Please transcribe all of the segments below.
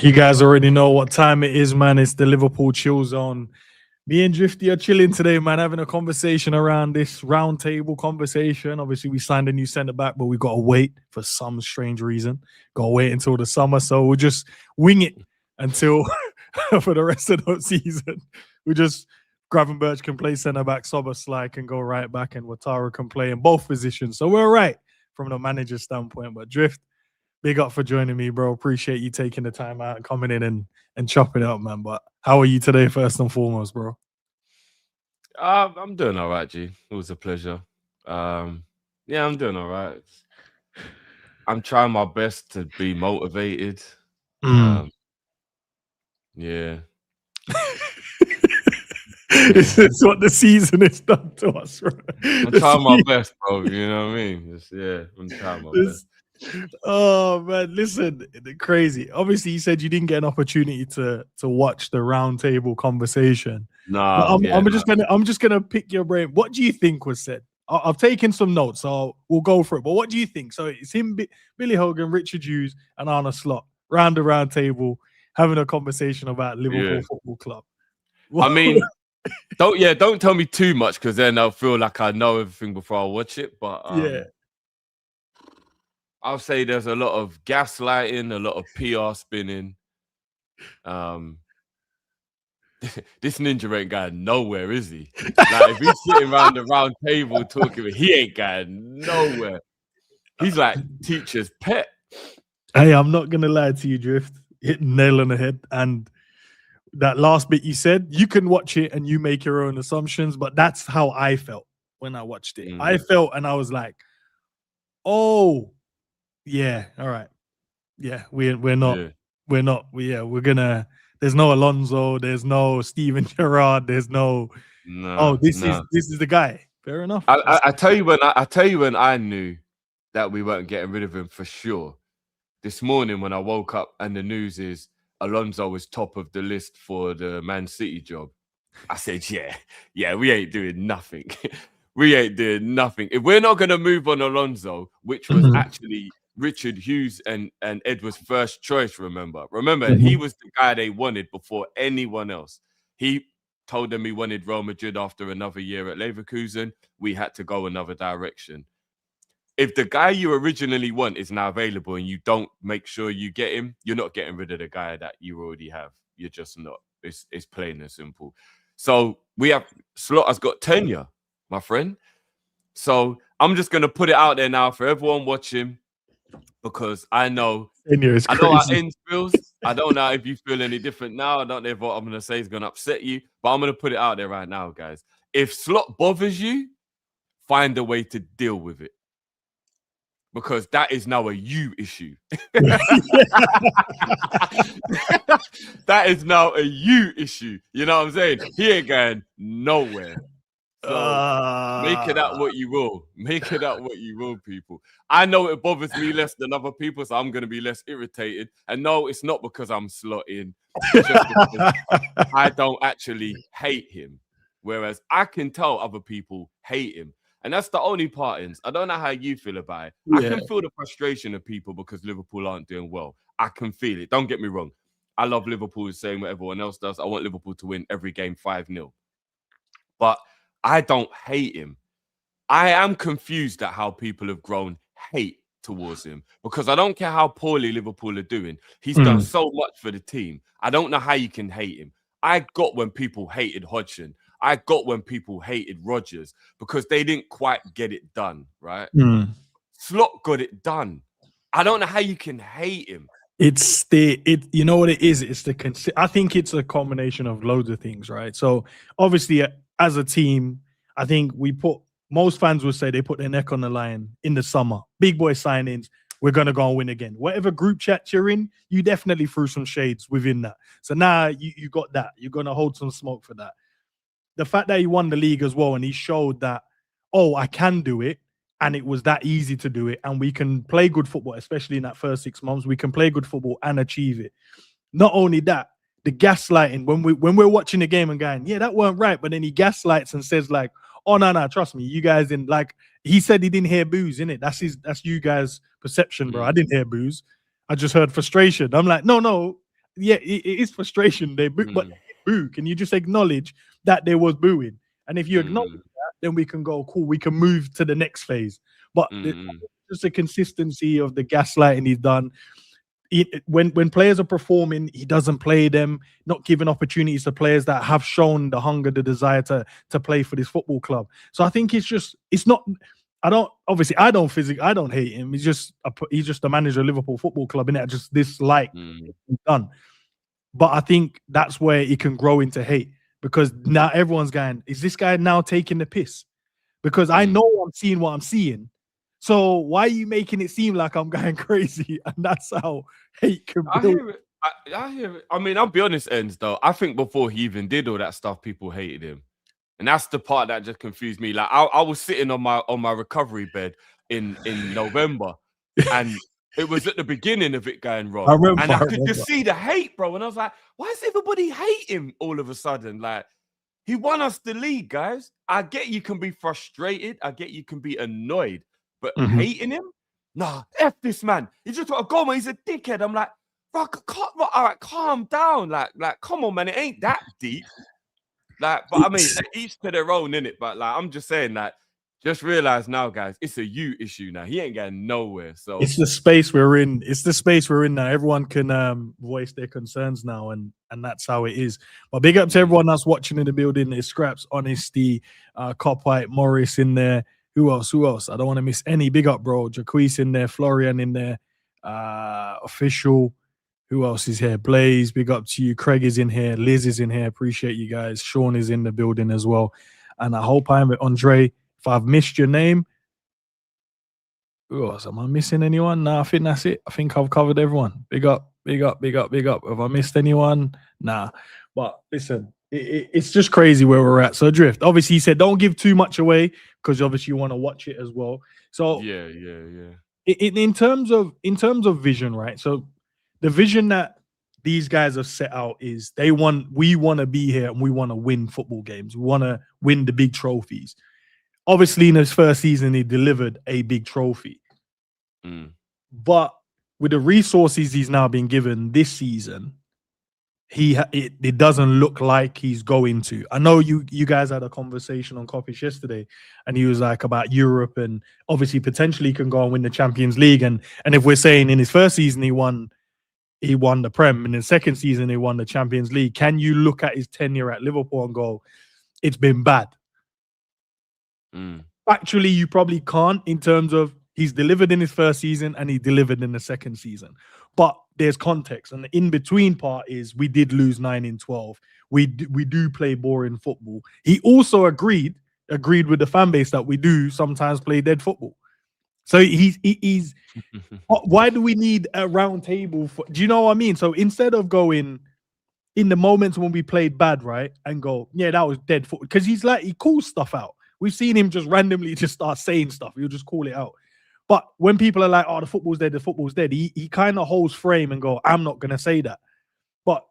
You guys already know what time it is, man. It's the Liverpool chill zone. Me and Drifty are chilling today, man, having a conversation around this round table conversation. Obviously, we signed a new centre back, but we got to wait for some strange reason. Got to wait until the summer. So we'll just wing it until for the rest of the season. We just Gravenberch can play centre back, Szoboszlai can go right back, and Ouattara can play in both positions. So we're all right from the manager's standpoint. But Drift, big up for joining me, bro. Appreciate you taking the time out, coming in and chopping it up, man. But how are you today, first and foremost, bro? I'm doing all right, G. It was a pleasure. Yeah, I'm doing all right. I'm trying my best to be motivated. Yeah. This is what the season has done to us, bro. I'm trying my best, bro. You know what I mean? I'm trying my best. Oh man, listen, crazy. Obviously, you said you didn't get an opportunity to watch the round table conversation. No, I'm just gonna pick your brain. What do you think was said? I've taken some notes, so we'll go for it. But what do you think? So it's him, Billy Hogan, Richard Hughes, and Arne Slot round the round table having a conversation about Liverpool Football Club. I mean, don't tell me too much because then I'll feel like I know everything before I watch it. But I'll say there's a lot of gaslighting, a lot of PR spinning. This ninja ain't going nowhere, is he? Like, if he's sitting around the round table talking, he ain't going nowhere. He's like teacher's pet. Hey, I'm not gonna lie to you, Drift. Hit the nail on the head. And that last bit you said, you can watch it and you make your own assumptions, but that's how I felt when I watched it. I felt and I was like, oh. Yeah, all right. Yeah, we're gonna. There's no Alonso. There's no Steven Gerrard. There's no. This is the guy. Fair enough. I tell you when I knew that we weren't getting rid of him for sure. This morning when I woke up and the news is Alonso was top of the list for the Man City job, I said, yeah, we ain't doing nothing. We ain't doing nothing. If we're not gonna move on Alonso, which was actually Richard Hughes and Edward's first choice, remember, he was the guy they wanted before anyone else. He told them he wanted Real Madrid after another year at Leverkusen. We had to go another direction. If the guy you originally want is now available and you don't make sure you get him, you're not getting rid of the guy that you already have. You're just not. It's plain and simple. So we have Slot has got tenure, my friend. So I'm just gonna put it out there now for everyone watching. Because I know how Ends feels. I don't know if you feel any different now. I don't know if what I'm going to say is going to upset you, but I'm going to put it out there right now, guys. If Slot bothers you, find a way to deal with it. Because that is now a you issue. That is now a you issue. You know what I'm saying? He ain't going nowhere. So make it out what you will. Make it out what you will, people. I know it bothers me less than other people, so I'm going to be less irritated. And no, it's not because I'm slotting. It's just because I don't actually hate him. Whereas I can tell other people hate him. And that's the only part. I don't know how you feel about it. I can feel the frustration of people because Liverpool aren't doing well. I can feel it. Don't get me wrong. I love Liverpool the same way everyone else does. I want Liverpool to win every game 5-0. But I don't hate him. I am confused at how people have grown hate towards him because I don't care how poorly Liverpool are doing. He's done so much for the team. I don't know how you can hate him. I got when people hated Hodgson. I got when people hated Rodgers because they didn't quite get it done, right? Slot got it done. I don't know how you can hate him. You know what it is? I think it's a combination of loads of things, right? So obviously, as a team, I think most fans would say they put their neck on the line in the summer. Big boy signings, we're going to go and win again. Whatever group chat you're in, you definitely threw some shades within that. So now you got that. You're going to hold some smoke for that. The fact that he won the league as well and he showed that, I can do it. And it was that easy to do it. And we can play good football, especially in that first 6 months. We can play good football and achieve it. Not only that, the gaslighting, when we're watching the game and going, yeah, that weren't right. But then he gaslights and says like, oh, no, trust me. You guys didn't like, he said he didn't hear booze, innit? That's you guys' perception, bro. I didn't hear booze. I just heard frustration. I'm like, no. yeah, it is frustration. They boo, but they boo. Can you just acknowledge that there was booing? And if you acknowledge that, then we can go, cool, we can move to the next phase. But just a consistency of the gaslighting he's done. When players are performing, he doesn't play them, not giving opportunities to players that have shown the hunger, the desire to play for this football club. So I think it's not. I don't hate him. He's just the manager of Liverpool Football Club, and I just dislike he's done. But I think that's where it can grow into hate, because now everyone's going, is this guy now taking the piss? Because I know I'm seeing what I'm seeing. So why are you making it seem like I'm going crazy? And that's how hate can build. I hear it. I hear it. I mean, I'll be honest, Ends, though. I think before he even did all that stuff, people hated him. And that's the part that just confused me. Like I was sitting on my recovery bed in November, and it was at the beginning of it going wrong. I could just see the hate, bro. And I was like, why is everybody hating him all of a sudden? Like, he won us the league, guys. I get you can be frustrated. I get you can be annoyed. But hating him? Nah, F this man. He's just got a goal, man. He's a dickhead. I'm like, bro, all right, calm down. Like, come on, man. It ain't that deep. Like, but I mean, each to their own, innit? But like, I'm just saying that. Just realize now, guys, it's a you issue now. He ain't getting nowhere. So it's the space we're in. It's the space we're in now. Everyone can voice their concerns now, and that's how it is. But big up to everyone that's watching in the building. It's Scraps, Honesty, Copite, Morris in there. Who else? I don't want to miss any. Big up, bro. Jaquise in there, Florian in there, Official. Who else is here? Blaze, big up to you. Craig is in here. Liz is in here. Appreciate you guys. Sean is in the building as well. And I hope I'm with Andre. If I've missed your name, who else? Am I missing anyone? No, I think that's it. I think I've covered everyone. Big up. Have I missed anyone? Nah. But listen, it's just crazy where we're at. So Drift, obviously, he said don't give too much away because obviously you want to watch it as well. So yeah. In terms of vision, right? So the vision that these guys have set out is we want to be here and we want to win football games. We want to win the big trophies. Obviously, in his first season, he delivered a big trophy. But with the resources he's now been given this season, it doesn't look like he's going to. I know you guys had a conversation on Kopish yesterday, and he was like about Europe, and obviously potentially can go and win the Champions League. And if we're saying in his first season he won the Prem, in the second season he won the Champions League, can you look at his tenure at Liverpool and go, it's been bad? Actually, you probably can't, in terms of he's delivered in his first season and he delivered in the second season. But there's context, and the in-between part is we did lose 9 in 12. We do play boring football. He also agreed with the fan base that we do sometimes play dead football. So he's why do we need a round table do you know what I mean? So instead of going in the moments when we played bad, right, and go, yeah, that was dead football, because he calls stuff out. We've seen him just randomly just start saying stuff. He'll just call it out. But when people are like, oh, the football's dead, he kind of holds frame and go, I'm not going to say that. But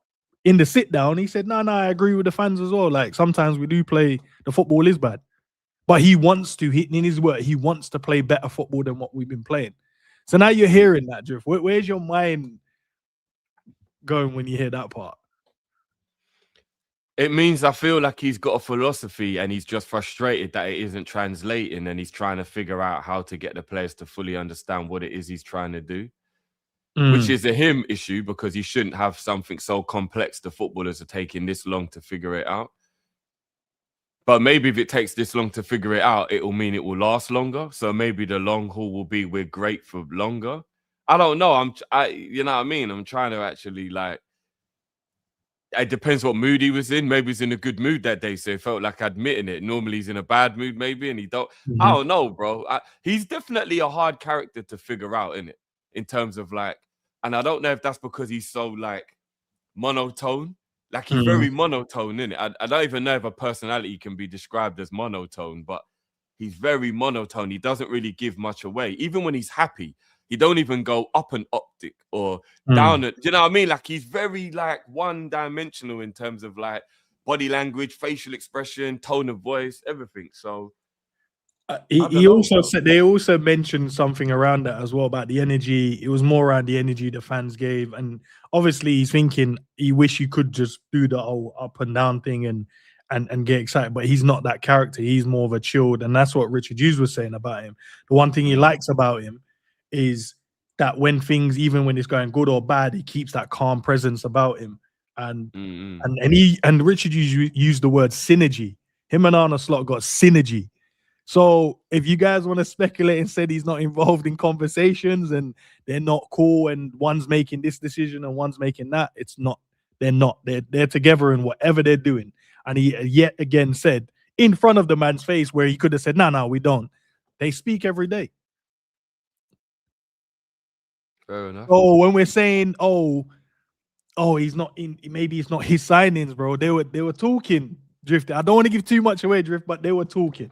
in the sit down, he said, no, I agree with the fans as well. Like, sometimes we do play, the football is bad. But he wants to, in his word, he wants to play better football than what we've been playing. So now you're hearing that, Drift. Where's your mind going when you hear that part? It means I feel like he's got a philosophy and he's just frustrated that it isn't translating, and he's trying to figure out how to get the players to fully understand what it is he's trying to do, which is a him issue, because he shouldn't have something so complex the footballers are taking this long to figure it out. But maybe if it takes this long to figure it out, it will mean it will last longer. So maybe the long haul will be we're great for longer. I don't know. You know what I mean? I'm trying to actually it depends what mood he was in. Maybe he's in a good mood that day, so it felt like admitting it. Normally he's in a bad mood, maybe, and he don't. I don't know, bro. He's definitely a hard character to figure out, innit? In terms of and I don't know if that's because he's so monotone. Like, he's very monotone, innit? I don't even know if a personality can be described as monotone, but he's very monotone. He doesn't really give much away. Even when he's happy, he don't even go up an optic or down. Do you know what I mean? Like, he's very one-dimensional in terms of body language, facial expression, tone of voice, everything. So He also said they also mentioned something around that as well about the energy. It was more around the energy the fans gave, and obviously he's thinking he wish he could just do the whole up and down thing and get excited. But he's not that character. He's more of a chilled, and that's what Richard Hughes was saying about him. The one thing he likes about him is that when things, even when it's going good or bad, he keeps that calm presence about him. And and Richard Hughes used the word synergy. Him and Arne Slot got synergy. So if you guys want to speculate and said he's not involved in conversations and they're not cool and one's making this decision and one's making that, it's not. They're not. They're together in whatever they're doing. And he yet again said in front of the man's face where he could have said, no, we don't. They speak every day. Fair enough. Oh, when we're saying, oh, he's not in. Maybe it's not his signings, bro. They were talking, Drifty. I don't want to give too much away, Drift, but they were talking.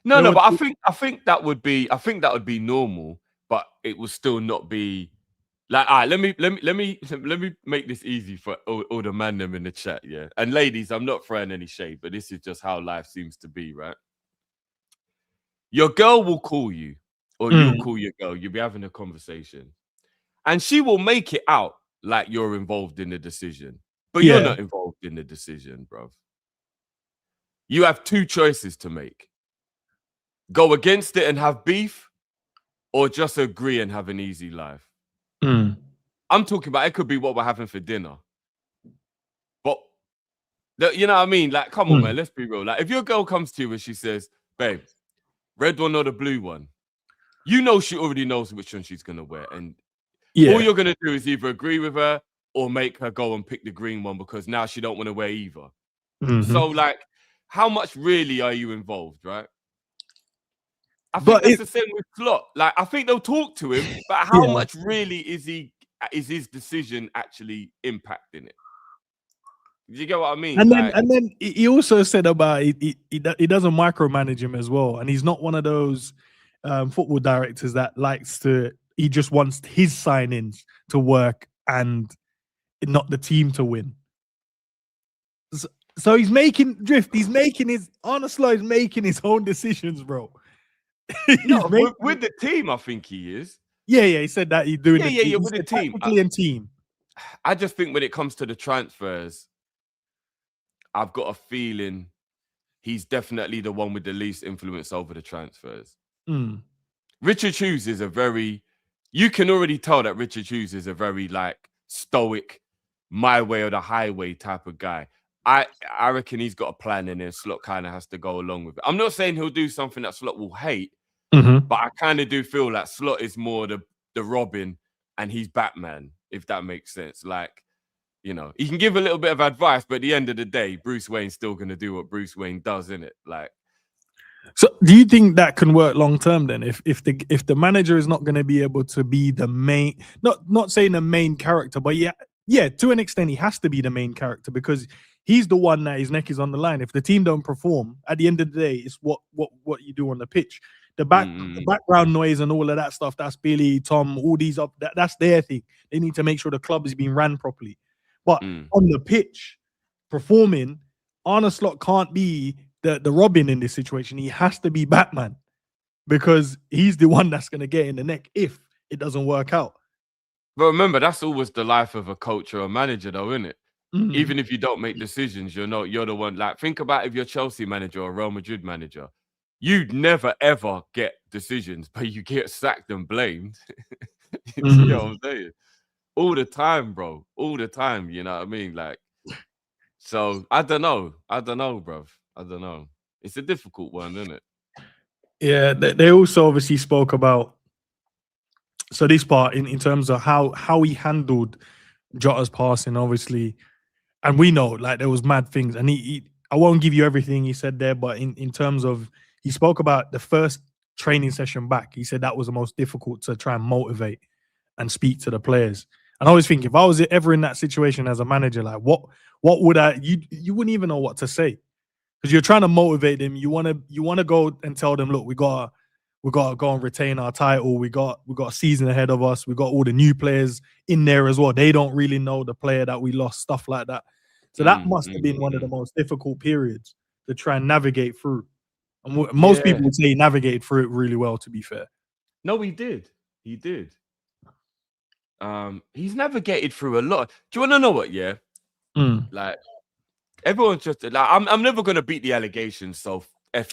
No, but I think that would be normal, but it will still not be like. All right, let me make this easy for all the man them in the chat, yeah. And ladies, I'm not throwing any shade, but this is just how life seems to be, right? Your girl will call you, or you'll call your girl. You'll be having a conversation, and she will make it out like you're involved in the decision, but you're not involved in the decision, bro. You have two choices to make. Go against it and have beef, or just agree and have an easy life. I'm talking about it could be what we're having for dinner. But, you know what I mean? Like, come on, man, let's be real. Like, if your girl comes to you and she says, babe, red one or the blue one, you know she already knows which one she's going to wear. And all you're going to do is either agree with her or make her go and pick the green one because now she don't want to wear either. So, like, how much really are you involved, right? I think that's the same with Slot. Like, I think they'll talk to him, but how much really is his decision actually impacting it? Do you get what I mean? And then he also said about he doesn't micromanage him as well, and he's not one of those football directors that likes to. He just wants his signings to work and not the team to win. So he's making Drift. He's making his Arne Slot is making his own decisions, bro. No, with the team, I think he is. Yeah, he said that he's doing with the team. And team. I just think when it comes to the transfers, I've got a feeling he's definitely the one with the least influence over the transfers. Richard Hughes is you can already tell that Richard Hughes is a very like stoic, my way or the highway type of guy. I reckon he's got a plan and then Slot kind of has to go along with it. I'm not saying he'll do something that Slot will hate, but I kind of do feel like Slot is more the Robin and he's Batman, if that makes sense. Like, you know, he can give a little bit of advice, but at the end of the day, Bruce Wayne's still going to do what Bruce Wayne does, innit? Like, so do you think that can work long term then? If the manager is not going to be able to be the main, not saying the main character, but yeah, to an extent he has to be the main character because he's the one that his neck is on the line. If the team don't perform, at the end of the day, it's what you do on the pitch. The background noise and all of that stuff, that's Billy, Tom, all these up. That's their thing. They need to make sure the club is being ran properly. But on the pitch, performing, Arne Slot can't be the Robin in this situation. He has to be Batman because he's the one that's going to get in the neck if it doesn't work out. But remember, that's always the life of a coach or a manager, though, isn't it? Even if you don't make decisions, you're the one. Like, think about if you're Chelsea manager or Real Madrid manager, you'd never ever get decisions, but you get sacked and blamed. You know what I'm saying? All the time, bro. All the time. You know what I mean? Like, so I don't know, bro. I don't know. It's a difficult one, isn't it? Yeah, they also obviously spoke about this part in terms of how he handled Jota's passing, obviously. And we know, like, there was mad things. And I won't give you everything he said there, but in terms of, he spoke about the first training session back. He said that was the most difficult to try and motivate and speak to the players. And I always think, if I was ever in that situation as a manager, like, what would you wouldn't even know what to say. Because you're trying to motivate them. You want to go and tell them, look, we got to go and retain our title. We got a season ahead of us. We got all the new players in there as well. They don't really know the player that we lost, stuff like that. So that must have been one of the most difficult periods to try and navigate through. And most people would say he navigated through it really well, to be fair. No, he did. He did. He's navigated through a lot. Do you want to know what? Yeah, like everyone's just like, I'm never gonna beat the allegations. So I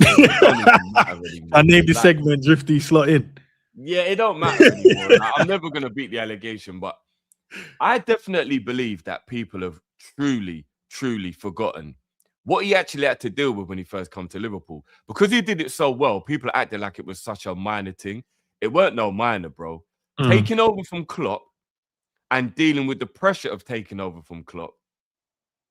named the segment "Drifty Slot In." Yeah, it don't matter anymore. Like, I'm never gonna beat the allegation, but I definitely believe that people have truly forgotten what he actually had to deal with when he first come to Liverpool. Because he did it so well, people acted like it was such a minor thing. It weren't no minor, bro. Taking over from Klopp and dealing with the pressure of taking over from Klopp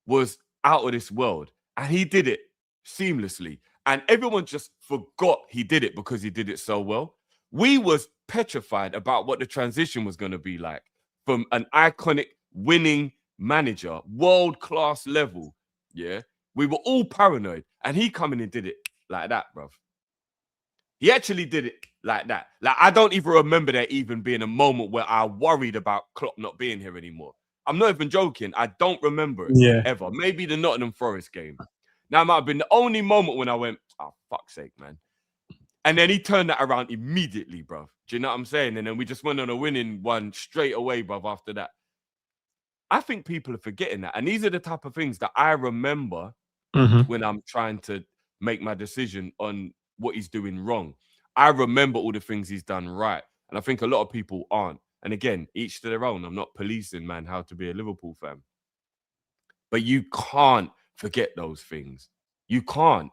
was out of this world. And he did it seamlessly. And everyone just forgot he did it because he did it so well. We was petrified about what the transition was going to be like from an iconic winning manager, world-class level. Yeah. We were all paranoid. And he come in and did it like that, bruv. He actually did it like that. Like, I don't even remember there even being a moment where I worried about Klopp not being here anymore. I'm not even joking. I don't remember it ever. Maybe the Nottingham Forest game. Now, it might have been the only moment when I went, oh, fuck's sake, man. And then he turned that around immediately, bruv. Do you know what I'm saying? And then we just went on a winning one straight away, bruv, after that. I think people are forgetting that. And these are the type of things that I remember when I'm trying to make my decision on what he's doing wrong. I remember all the things he's done right. And I think a lot of people aren't. And again, each to their own. I'm not policing, man, how to be a Liverpool fan. But you can't forget those things. You can't.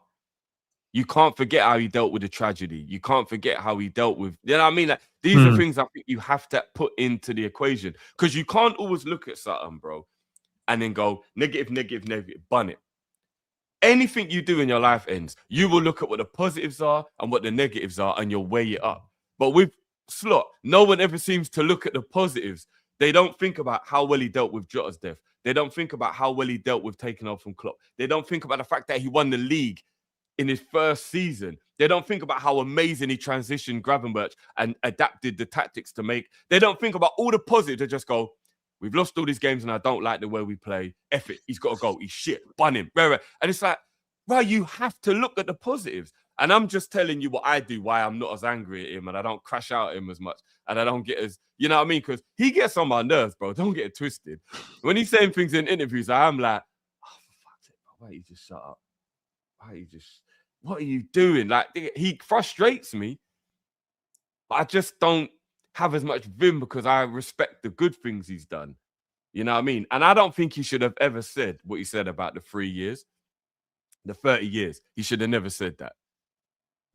You can't forget how he dealt with the tragedy. You can't forget how he dealt with, you know what I mean? Like, these are things I think you have to put into the equation. Because you can't always look at something, bro, and then go negative, bun it. Anything you do in your life ends. You will look at what the positives are and what the negatives are, and you'll weigh it up. But with Slot, no one ever seems to look at the positives. They don't think about how well he dealt with Jota's death. They don't think about how well he dealt with taking off from Klopp. They don't think about the fact that he won the league in his first season. They don't think about how amazing he transitioned Gravenberch and adapted the tactics to make. They don't think about all the positives. They just go, we've lost all these games and I don't like the way we play. F it. He's got to go. He's shit. Bun him. And it's like, bro, you have to look at the positives. And I'm just telling you what I do, why I'm not as angry at him and I don't crash out at him as much. And I don't get as, you know what I mean? Because he gets on my nerves, bro. Don't get it twisted. When he's saying things in interviews, I'm like, oh, for fuck's sake, why don't you just shut up? Why don't you just, what are you doing? Like, he frustrates me. But I just don't have as much vim because I respect the good things he's done. You know what I mean? And I don't think he should have ever said what he said about the 3 years, the 30 years. He should have never said that.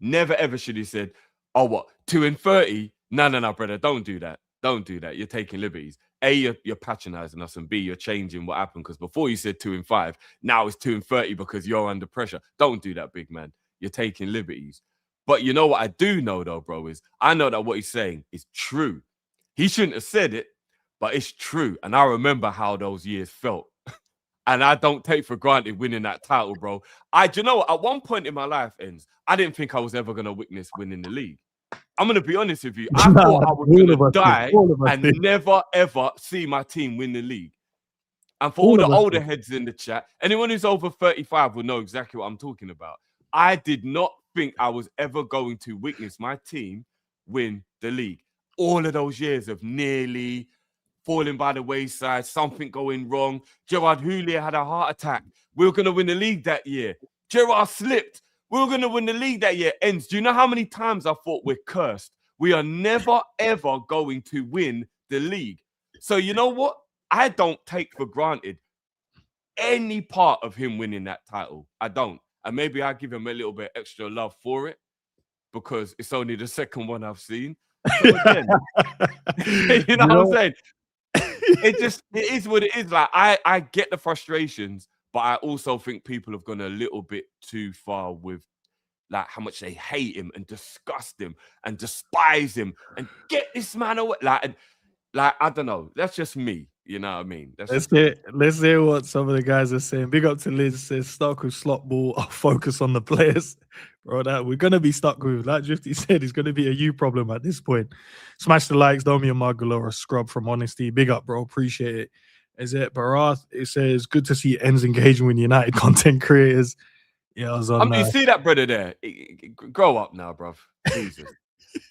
Never, ever should he said, oh, what, 2 and 30? No, brother, don't do that. Don't do that. You're taking liberties. A, you're patronizing us, and B, you're changing what happened. Because before you said 2 and 5, now it's 2 and 30 because you're under pressure. Don't do that, big man. You're taking liberties. But you know what I do know, though, bro, is I know that what he's saying is true. He shouldn't have said it, but it's true. And I remember how those years felt. And I don't take for granted winning that title, bro. Do you know what? At one point in my life, I didn't think I was ever going to witness winning the league. I'm going to be honest with you. I thought I was going to die and never, ever see my team win the league. And for all the older heads in the chat, anyone who's over 35 will know exactly what I'm talking about. I did not think I was ever going to witness my team win the league. All of those years of nearly falling by the wayside, something going wrong. Gerard Houllier had a heart attack. We were going to win the league that year. Gerard slipped. We were going to win the league that year. Ends. Do you know how many times I thought we're cursed? We are never, ever going to win the league. So you know what? I don't take for granted any part of him winning that title. I don't. And maybe I give him a little bit extra love for it because it's only the second one I've seen. So again, you know what I'm saying? It is what it is. Like, I get the frustrations, but I also think people have gone a little bit too far with like how much they hate him and disgust him and despise him and get this man away. Like I don't know. That's just me. You know what I mean? Let's hear what some of the guys are saying. Big up to Liz. Says stuck with slot ball. I'll focus on the players, bro. That we're gonna be stuck with. Like Drifty said, it's gonna be a you problem at this point. Smash the likes. Domi and Margalo a scrub from Honesty. Big up, bro. Appreciate it. Is it Barath? It says good to see ends engaging with United content creators. Yeah, I was I on. mean, you see that brother there? Grow up now, bruv. Jesus.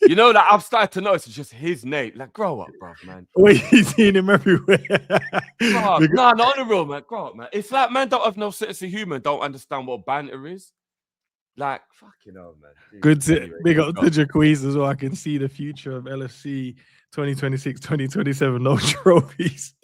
You know that I've started to notice it's just his name. Like, grow up, bruv, man. Wait, you seen him everywhere. Bruv, nah, not on the real, man. Grow up, man. It's like man don't have no sense of humor, don't understand what banter is. Like, fucking hell, man. Jesus. Good to Anyway, big up to Jaquiz as well. I can see the future of LFC 2026, 2027. No trophies.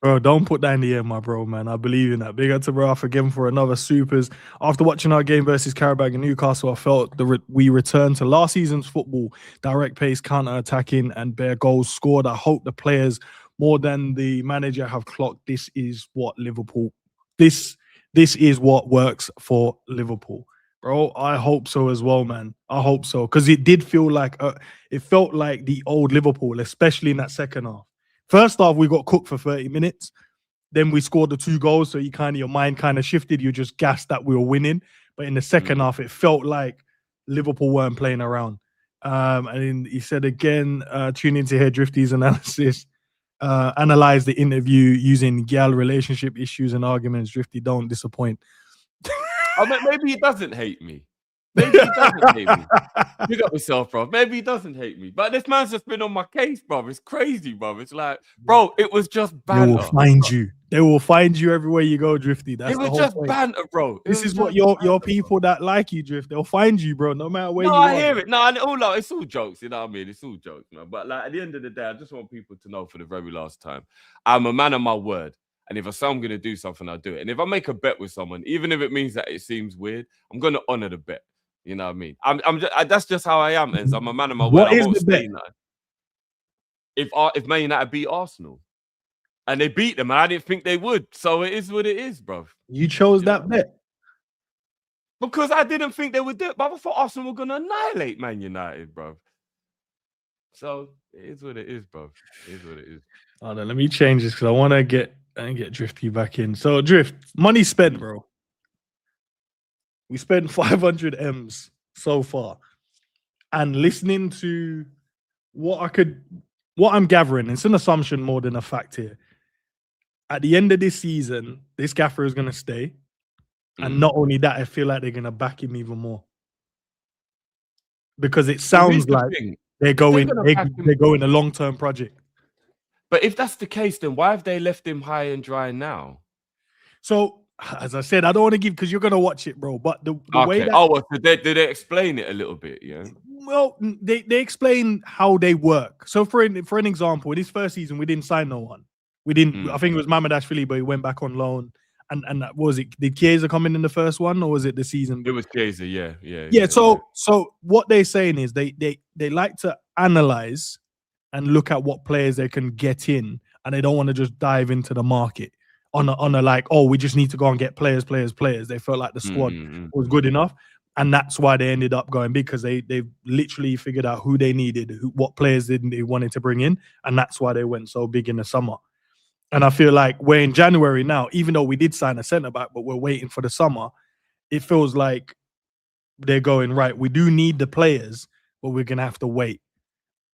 Bro, don't put that in the air, my bro, man. I believe in that. Big up to Ralph again for another supers. After watching our game versus Carabag and Newcastle, I felt we returned to last season's football, direct pace, counter-attacking, and bare goals scored. I hope the players, more than the manager, have clocked this is what Liverpool, this is what works for Liverpool. Bro, I hope so as well, man. I hope so. Because it did feel like, it felt like the old Liverpool, especially in that second half. First half, we got cooked for 30 minutes. Then we scored the 2 goals. So your mind kind of shifted. You just gassed that we were winning. But in the second half, it felt like Liverpool weren't playing around. And then he said again, tune in to hear Drifty's analysis. Analyze the interview using gal relationship issues and arguments. Drifty, don't disappoint. I mean, maybe he doesn't hate me. Maybe he doesn't hate me. Pick up yourself, bro. Maybe he doesn't hate me. But this man's just been on my case, bro. It's crazy, bro. It's like, bro, it was just banter. They will find you. They will find you everywhere you go, Drifty. That's it was just banter, bro. This is what your people that like you, Drift. They'll find you, bro, no matter where you are. I hear it. No, it's all jokes, you know what I mean? It's all jokes, man. But like at the end of the day, I just want people to know for the very last time, I'm a man of my word. And if I say I'm going to do something, I'll do it. And if I make a bet with someone, even if it means that it seems weird, I'm going to honor the bet. You know what I mean? That's just how I am, Enz. I'm a man of my word. What is the bet? If Man United beat Arsenal, and they beat them, and I didn't think they would, so it is what it is, bro. You chose that bet because I didn't think they would do it, but I thought Arsenal were gonna annihilate Man United, bro. So it is what it is, bro. It is what it is. Hold on, let me change this because I want to get Drifty back in. So Drift, money spent, bro. We spent 500 M's so far. And listening to what I'm gathering, it's an assumption more than a fact here. At the end of this season, this gaffer is going to stay. And not only that, I feel like they're going to back him even more. Because it sounds like they're going a long-term project. But if that's the case, then why have they left him high and dry now? So, as I said, I don't want to give because you're gonna watch it, bro. But the way that so did they explain it a little bit? Yeah. Well, they explain how they work. So for an example, in his first season, we didn't sign no one. We didn't. I think it was Mamadashvili, but he went back on loan. And that was it. Did Chiesa come in the first one, or was it the season? It was Chiesa, yeah. So what they're saying is they like to analyze and look at what players they can get in, and they don't want to just dive into the market on a like, oh, we just need to go and get players. They felt like the squad was good enough, and that's why they ended up going big because they literally figured out who they needed, what players they wanted to bring in, and that's why they went so big in the summer. And I feel like we're in January now, even though we did sign a centre back, but we're waiting for the summer. It feels like they're going, right, we do need the players, but we're going to have to wait.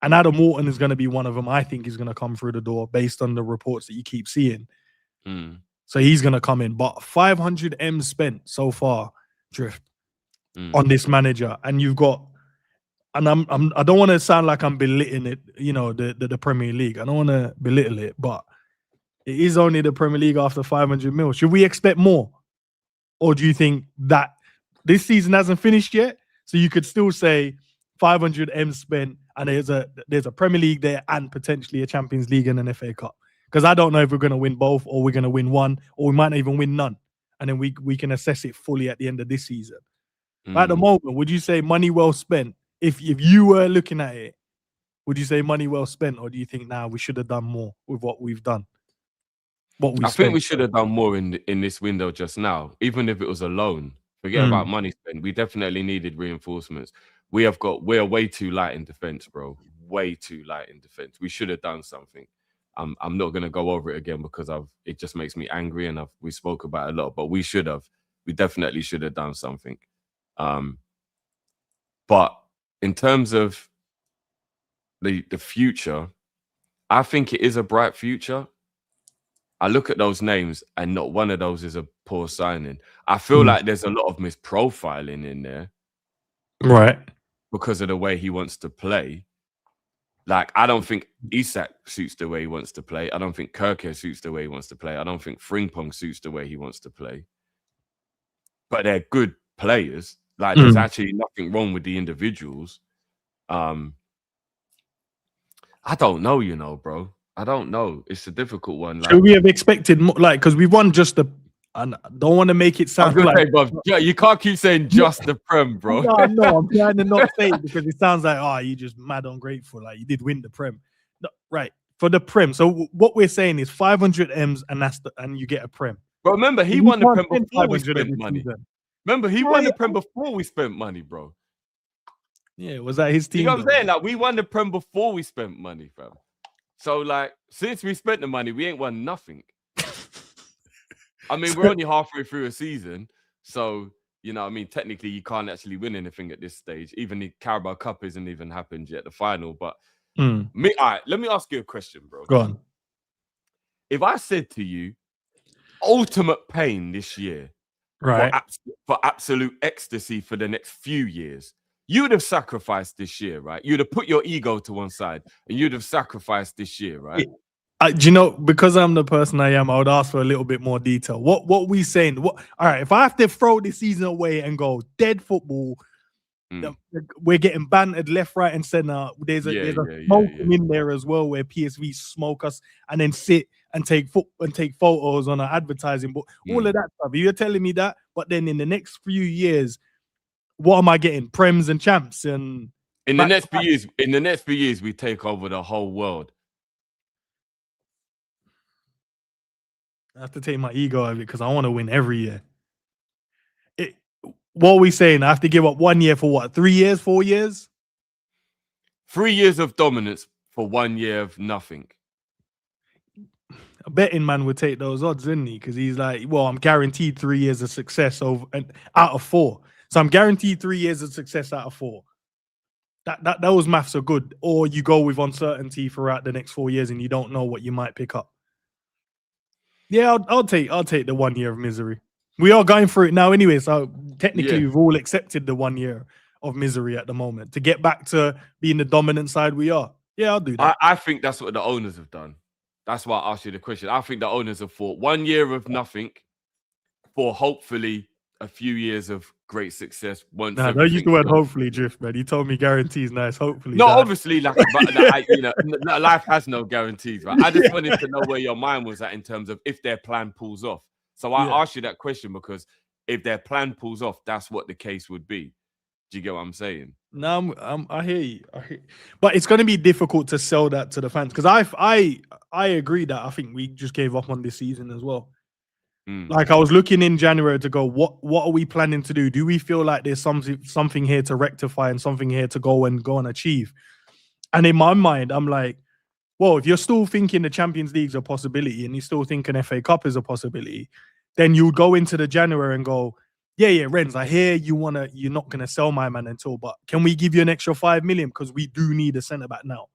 And Adam Walton is going to be one of them. I think he's going to come through the door based on the reports that you keep seeing. So he's going to come in. But 500 M spent so far, Drift, on this manager. And you've got, and I don't want to sound like I'm belittling it, the Premier League. I don't want to belittle it, but it is only the Premier League after 500 mil. Should we expect more? Or do you think that this season hasn't finished yet? So you could still say 500 M spent and there's a Premier League there and potentially a Champions League and an FA Cup. Because I don't know if we're going to win both or we're going to win one or we might not even win none. And then we can assess it fully at the end of this season. But at the moment, would you say money well spent? If you were looking at it, would you say money well spent? Or do you think, we should have done more with what we've done? I think we should have done more in this window just now, even if it was a loan. Forget about money spent. We definitely needed reinforcements. We're way too light in defense, bro. Way too light in defense. We should have done something. I'm not gonna go over it again because it just makes me angry, and we spoke about it a lot. But we definitely should have done something. But in terms of the future, I think it is a bright future. I look at those names and not one of those is a poor signing. I feel like there's a lot of misprofiling in there. Right. Because of the way he wants to play. Like, I don't think Isak suits the way he wants to play. I don't think Kirke suits the way he wants to play. I don't think Frimpong suits the way he wants to play. But they're good players. Like, there's actually nothing wrong with the individuals. I don't know, bro. I don't know. It's a difficult one. Should we have expected more? Like, because we won just the. I don't want to make it sound like. Say, bro, you can't keep saying just the Prem, bro. No, I'm trying to not say it because it sounds like, you just mad ungrateful. Like, you did win the Prem. No, right. For the Prem. So what we're saying is 500 M's and you get a Prem. But remember, he won the Prem before we spent money. Remember, he won the Prem before we spent money, bro. Yeah, was that his team? You know what I'm saying? Like, we won the Prem before we spent money, fam. So, like, since we spent the money, we ain't won nothing. I mean, we're only halfway through a season. So, you know what I mean? Technically, you can't actually win anything at this stage. Even the Carabao Cup isn't even happened yet, the final. But, all right, let me ask you a question, bro. Go on. If I said to you, ultimate pain this year, right, for absolute ecstasy for the next few years, you would have sacrificed this year, right? You'd have put your ego to one side and you'd have sacrificed this year, right? Do you know, because I'm the person I am, I would ask for a little bit more detail. What we saying? All right, if I have to throw this season away and go dead football, we're getting bantered left, right, and center. There's a smoking in there as well, where PSV smoke us and then sit and take photos on our advertising. But all of that stuff. You're telling me that, but then in the next few years, what am I getting? Prems and champs and in the next few years, we take over the whole world. I have to take my ego out of it because I want to win every year. What are we saying? I have to give up 1 year for what? 3 years, 4 years? 3 years of dominance for 1 year of nothing. A betting man would take those odds, isn't he? Because he's like, well, I'm guaranteed 3 years of success out of 4. So I'm guaranteed 3 years of success out of 4. Those maths are good. Or you go with uncertainty throughout the next 4 years and you don't know what you might pick up. Yeah, I'll take the 1 year of misery. We are going through it now anyway, so technically we've all accepted the 1 year of misery at the moment to get back to being the dominant side we are. Yeah, I'll do that. I think that's what the owners have done. That's why I asked you the question. I think the owners have thought 1 year of nothing for hopefully a few years of great success. Don't use the word hopefully, Drift, man. You told me guarantees, nice. Hopefully. No, obviously, life has no guarantees, right? I just wanted to know where your mind was at in terms of if their plan pulls off. So I asked you that question because if their plan pulls off, that's what the case would be. Do you get what I'm saying? No, I hear you. But it's going to be difficult to sell that to the fans because I agree that I think we just gave up on this season as well. Like I was looking in January to go, what are we planning to do? Do we feel like there's something here to rectify and something here to go and achieve? And in my mind, I'm like, well, if you're still thinking the Champions League's a possibility and you're still thinking FA Cup is a possibility, then you go into the January and go, yeah, Renz, I hear you're not gonna sell my man until, but can we give you an extra 5 million because we do need a centre back now?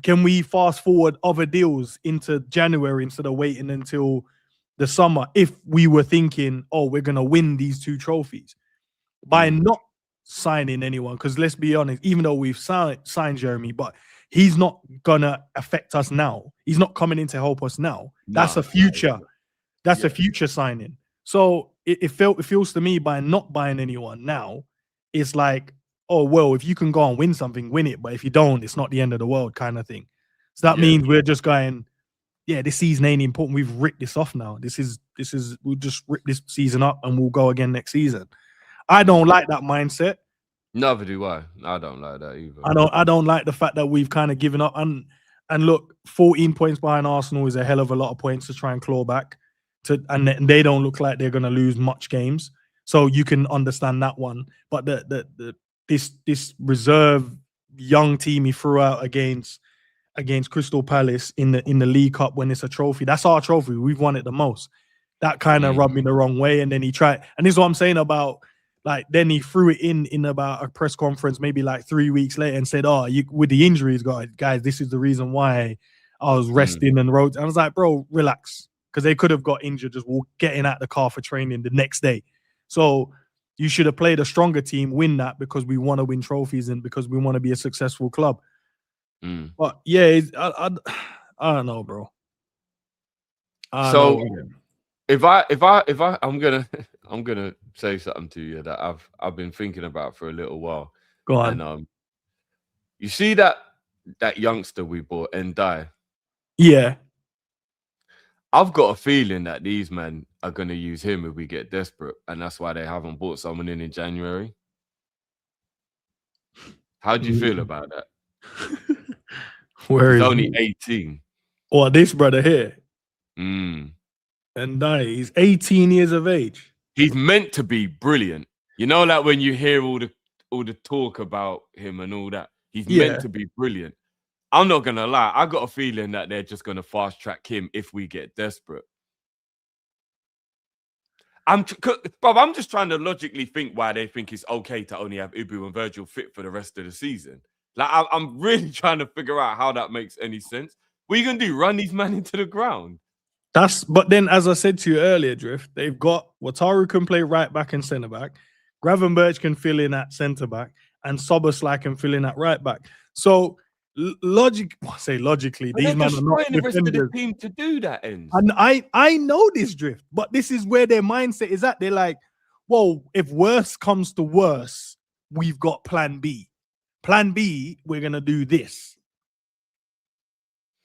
Can we fast forward other deals into January instead of waiting until the summer if we were thinking, we're gonna win these 2 trophies by not signing anyone? Because let's be honest, even though we've signed Jeremy, but he's not gonna affect us now. He's not coming in to help us now. That's a future. That's a future signing. So it feels to me by not buying anyone now, it's like, oh well, if you can go and win something, win it. But if you don't, it's not the end of the world, kind of thing. So that means we're just going, this season ain't important. We've ripped this off now. This is we'll just rip this season up and we'll go again next season. I don't like that mindset. Neither do I. I don't like that either. I don't like the fact that we've kind of given up. And look, 14 points behind Arsenal is a hell of a lot of points to try and claw back. And they don't look like they're going to lose much games. So you can understand that one. But this reserve young team he threw out against Crystal Palace in the League Cup when it's a trophy, that's our trophy. We've won it the most. That kind of rubbed me the wrong way. And then he tried, and this is what I'm saying about, like, then he threw it in about a press conference maybe like 3 weeks later and said, with the injuries, guys, this is the reason why I was resting and road. I was like, bro, relax. Because they could have got injured just getting out the car for training the next day. So you should have played a stronger team, win that because we want to win trophies and because we want to be a successful club. But yeah, I don't know, bro. So if I'm gonna say something to you that I've been thinking about for a little while. Go on. And you see that youngster we bought, Ndai? Yeah. I've got a feeling that these men are gonna use him if we get desperate, and that's why they haven't bought someone in January. How do you feel about that? He's only 18. Or this brother here. And he's 18 years of age. He's meant to be brilliant. You know, like when you hear all the talk about him and all that, he's meant to be brilliant. I'm not gonna lie, I got a feeling that they're just gonna fast track him if we get desperate. I'm just trying to logically think why they think it's okay to only have Ibu and Virgil fit for the rest of the season. Like, I'm really trying to figure out how that makes any sense. What are you gonna do? Run these men into the ground? But then, as I said to you earlier, Drift, they've got Wataru can play right back and centre back, Gravenberch can fill in at centre back, and Soboslai can fill in at right back. So logically, these men are not the rest of the team to do that. And I know this, Drift, but this is where their mindset is at. They're like, well, if worse comes to worse, we've got plan B. Plan B, we're gonna do this.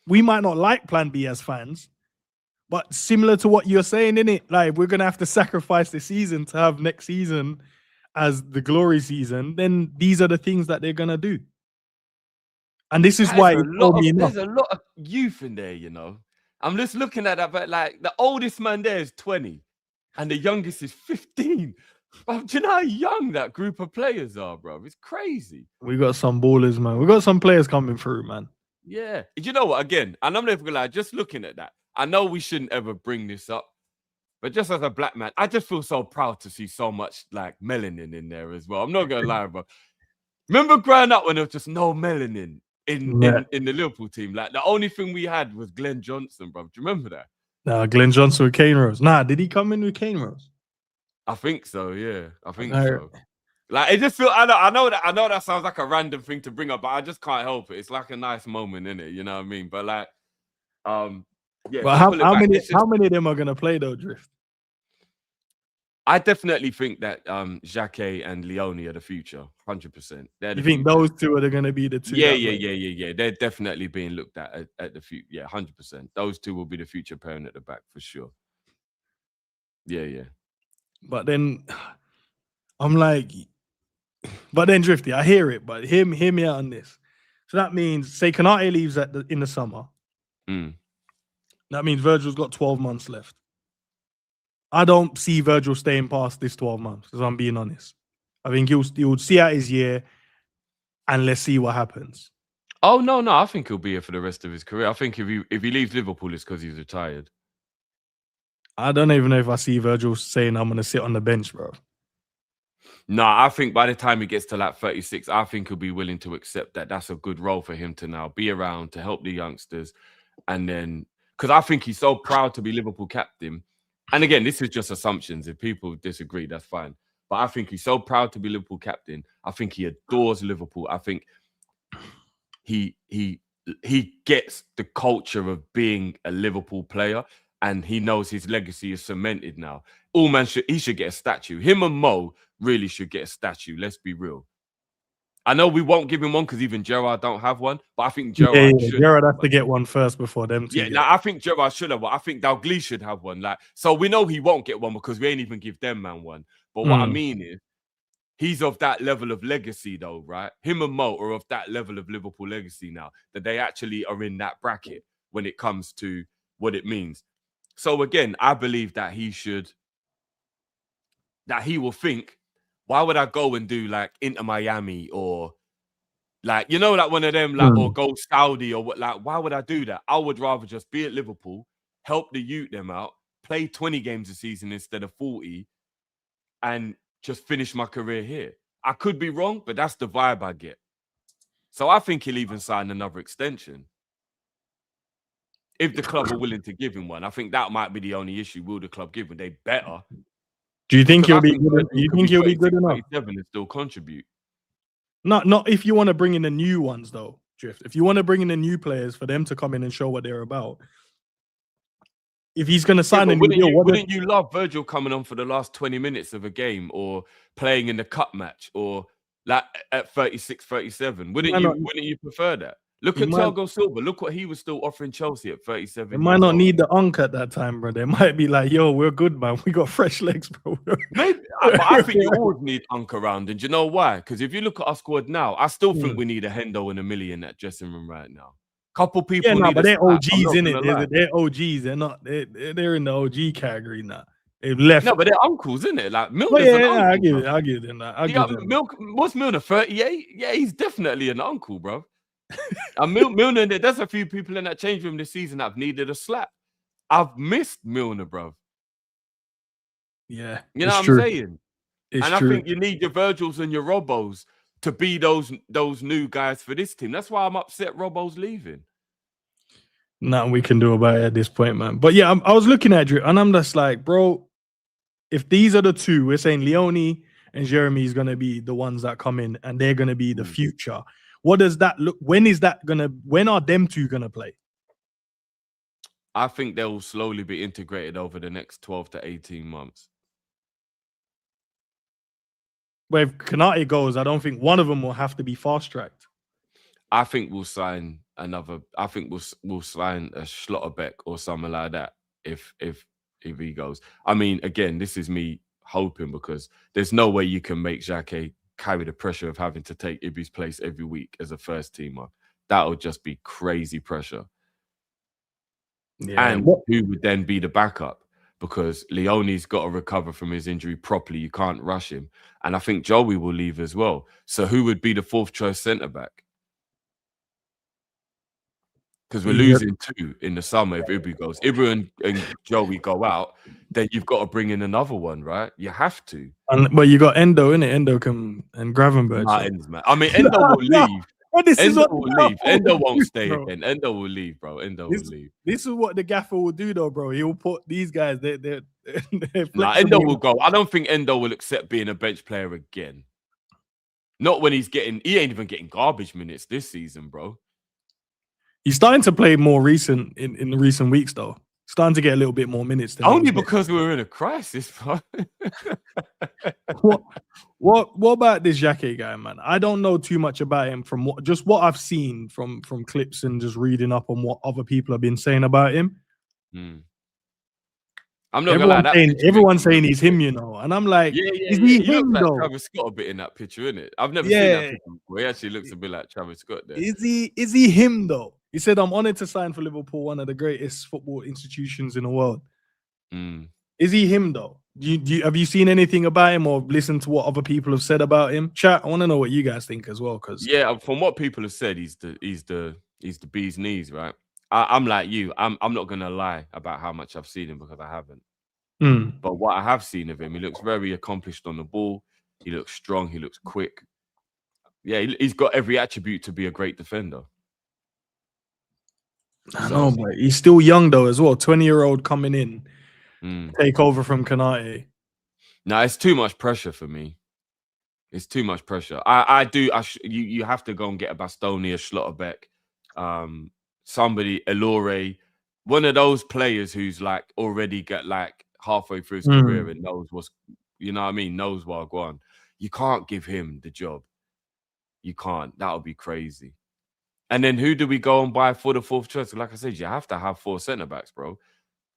We might not like plan B as fans, but similar to what you're saying, innit? Like, we're gonna have to sacrifice the season to have next season as the glory season. Then these are the things that they're gonna do. And this is why there's a lot of youth in there, you know. I'm just looking at that, but like the oldest man there is 20 and the youngest is 15. But do you know how young that group of players are, bro? It's crazy. We got some ballers, man. We got some players coming through, man. Yeah. You know what? Again, and I'm never gonna lie, just looking at that, I know we shouldn't ever bring this up, but just as a black man, I just feel so proud to see so much like melanin in there as well. I'm not gonna lie, bro. Remember growing up when there was just no melanin in the Liverpool team? Like, the only thing we had was Glenn Johnson, bro. Do you remember that? Nah, Glenn Johnson with Kane Rose. Nah, did he come in with Kane Rose? I think so, yeah. I think so. Like, it just feels, I know that sounds like a random thing to bring up, but I just can't help it. It's like a nice moment, innit? You know what I mean? But like, yeah. But how many of them are gonna play though, Drift? I definitely think that Xhaka and Leone are the future, 100%. You think those two are going to be the two? Yeah. They're definitely being looked at the future. Yeah, 100%. Those two will be the future pairing at the back for sure. Yeah. But then I'm like, Drifty, I hear it, but hear me out on this. So that means, say Konate leaves in the summer. That means Virgil's got 12 months left. I don't see Virgil staying past this 12 months, because I'm being honest. I think he'll see out his year, and let's see what happens. Oh, no. I think he'll be here for the rest of his career. I think if he leaves Liverpool, it's because he's retired. I don't even know if I see Virgil saying, I'm going to sit on the bench, bro. No, I think by the time he gets to like 36, I think he'll be willing to accept that that's a good role for him to now be around to help the youngsters. And then, because I think he's so proud to be Liverpool captain. And again, this is just assumptions. If people disagree, that's fine. But I think he's so proud to be Liverpool captain. I think he adores Liverpool. I think he gets the culture of being a Liverpool player, and he knows his legacy is cemented now. He should get a statue. Him and Mo really should get a statue. Let's be real. I know we won't give him one because even Gerrard don't have one, but I think Gerrard should. Gerrard has to get one first before them two. Yeah, I think Gerrard should have one. I think Dalglish should have one. Like, so we know he won't get one because we ain't even give them man one. But what I mean is, he's of that level of legacy though, right? Him and Mo are of that level of Liverpool legacy now, that they actually are in that bracket when it comes to what it means. So again, I believe that he will think, why would I go and do like Inter Miami or like, you know, like one of them, like, or go Saudi or what? Like, why would I do that? I would rather just be at Liverpool, help the youth them out, play 20 games a season instead of 40, and just finish my career here. I could be wrong, but that's the vibe I get. So I think he'll even sign another extension. if the club are willing to give him one. I think that might be the only issue. Will the club give him? They better. Do you think Because he'll I be think good? Do you Virgil could think be he'll be 36, good enough? 37 and still contribute. Not if you want to bring in the new ones though, Drift. If you want to bring in the new players for them to come in and show what they're about. If he's going to sign a new deal, wouldn't you love Virgil coming on for the last 20 minutes of a game or playing in the cup match or like at 36, 37? Wouldn't you prefer that? Look at Thiago Silva. Look what he was still offering Chelsea at 37. They might not need the unk at that time, bro. They might be like, yo, we're good, man. We got fresh legs, bro. Maybe, but I think you always need unk around. And do you know why? Because if you look at our squad now, I still think we need a Hendo and a Millie in that dressing room right now. Couple people need but they're OGs in it. They're OGs. They're not. They're in the OG category now. They've left. No, but they're uncles, isn't it? Like Milner's an uncle. I give them that. What's Milner? 38? Yeah, he's definitely an uncle, bro. And Milner, there's a few people in that change room this season that have needed a slap. I've missed Milner, bro. Yeah, you know what I'm saying. It's and true. I think you need your Virgils and your Robos to be those new guys for this team. That's why I'm upset Robbo's leaving. Nothing we can do about it at this point, man. But yeah, I was looking at you and I'm just like, bro, if these are the two, we're saying Leone and Jeremy is going to be the ones that come in and they're going to be the future. What does that look? When are them two going to play? I think they'll slowly be integrated over the next 12 to 18 months. Where if Konate goes, I don't think one of them will have to be fast-tracked. I think we'll sign another. I think we'll sign a Schlotterbeck or something like that if he goes. I mean, again, this is me hoping because there's no way you can make Xhaka carry the pressure of having to take Ibby's place every week as a first teamer. That would just be crazy pressure. Yeah. And who would then be the backup? Because Leone's got to recover from his injury properly. You can't rush him. And I think Joey will leave as well. So who would be the fourth choice centre-back? Because we're losing two in the summer if Ibby goes. Ibby and Joey go out, then you've got to bring in another one, right? You have to. But you got Endo, innit? Endo and Gravenberch. Man. I mean, Endo will leave. Endo will leave. Endo won't stay again. Endo will leave, bro. Endo will leave. This is what the gaffer will do, though, bro. He will put these guys. They're Endo will go. I don't think Endo will accept being a bench player again. Not when he ain't even getting garbage minutes this season, bro. He's starting to play more recent in the recent weeks, though. Starting to get a little bit more minutes. Only because we were in a crisis, bro. What about this Xhaka guy, man? I don't know too much about him from what I've seen from clips and just reading up on what other people have been saying about him. I'm not gonna lie. Everyone's saying he's him, you know, and I'm like, is he him though? Travis Scott a bit in that picture, isn't it? I've never seen that picture before. He actually looks a bit like Travis Scott there. Is he him though? He said, "I'm honored to sign for Liverpool, one of the greatest football institutions in the world." Is he him though? Have you seen anything about him or listened to what other people have said about him? Chat, I want to know what you guys think as well. Because from what people have said, he's the bee's knees, right? I'm like you. I'm not gonna lie about how much I've seen him because I haven't. But what I have seen of him, he looks very accomplished on the ball. He looks strong. He looks quick. Yeah, he's got every attribute to be a great defender. I know, but he's still young though as well. 20-year-old coming in, take over from Konate. No, it's too much pressure for me. It's too much pressure. You have to go and get a Bastoni, a Schlotterbeck, somebody, Elore, one of those players who's like already get like halfway through his career and knows what's, you know what I mean, knows what go on. You can't give him the job. You can't. That would be crazy. And then who do we go and buy for the fourth choice? Like I said, you have to have 4 centre-backs, bro.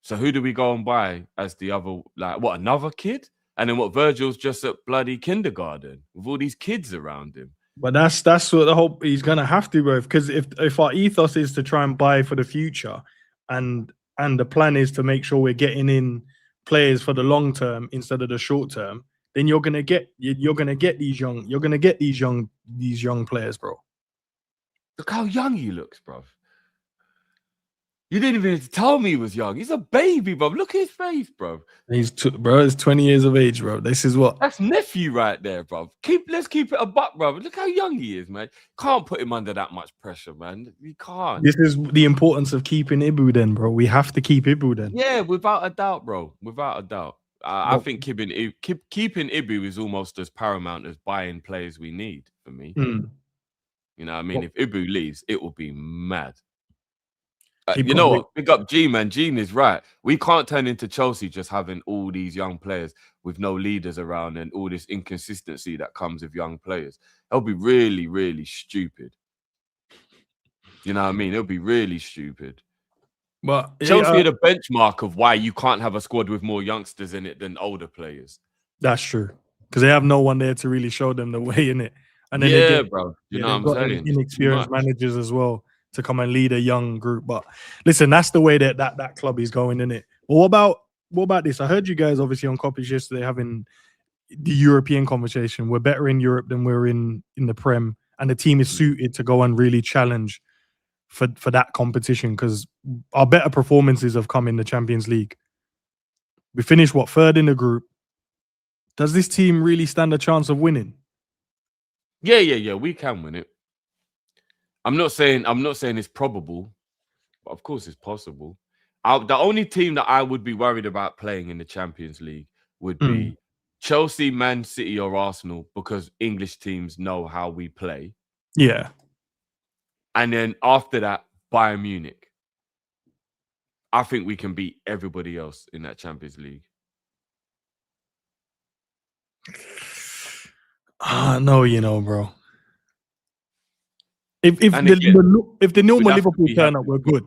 So who do we go and buy as the other, like, what, another kid? And then what, Virgil's just at bloody kindergarten with all these kids around him. But that's what the hope he's going to have to, bro. Because if our ethos is to try and buy for the future and the plan is to make sure we're getting in players for the long term instead of the short term, then you're going to get these young players, bro. Look how young he looks, bro. You didn't even have to tell me he was young. He's a baby, bro. Look at his face, bro. He's 20 years of age, bro. This is what. That's nephew right there, bro. Let's keep it a buck, bro. Look how young he is, man. Can't put him under that much pressure, man. You can't. This is the importance of keeping Ibu, then, bro. We have to keep Ibu, then. Yeah, without a doubt, bro. Without a doubt. I think keeping Ibu is almost as paramount as buying players we need for me. Mm. You know what I mean? If Ibu leaves, it will be mad. He You know probably- what? Big up G, man. Gene is right. We can't turn into Chelsea just having all these young players with no leaders around and all this inconsistency that comes with young players. It'll be really, really stupid. You know what I mean? It'll be really stupid. But Chelsea are the benchmark of why you can't have a squad with more youngsters in it than older players. That's true. Because they have no one there to really show them the way in it. And then yeah, bro. You know what I'm saying? Inexperienced managers as well to come and lead a young group. But listen, that's the way that club is going, in it. But what about this? I heard you guys obviously on Kopish yesterday having the European conversation. We're better in Europe than we're in the Prem, and the team is suited to go and really challenge for that competition because our better performances have come in the Champions League. We finished third in the group. Does this team really stand a chance of winning? Yeah. We can win it. I'm not saying it's probable, but of course it's possible. The only team that I would be worried about playing in the Champions League would be Chelsea, Man City, or Arsenal, because English teams know how we play. Yeah. And then after that, Bayern Munich. I think we can beat everybody else in that Champions League. No, bro. If the normal Liverpool turn up, we're good.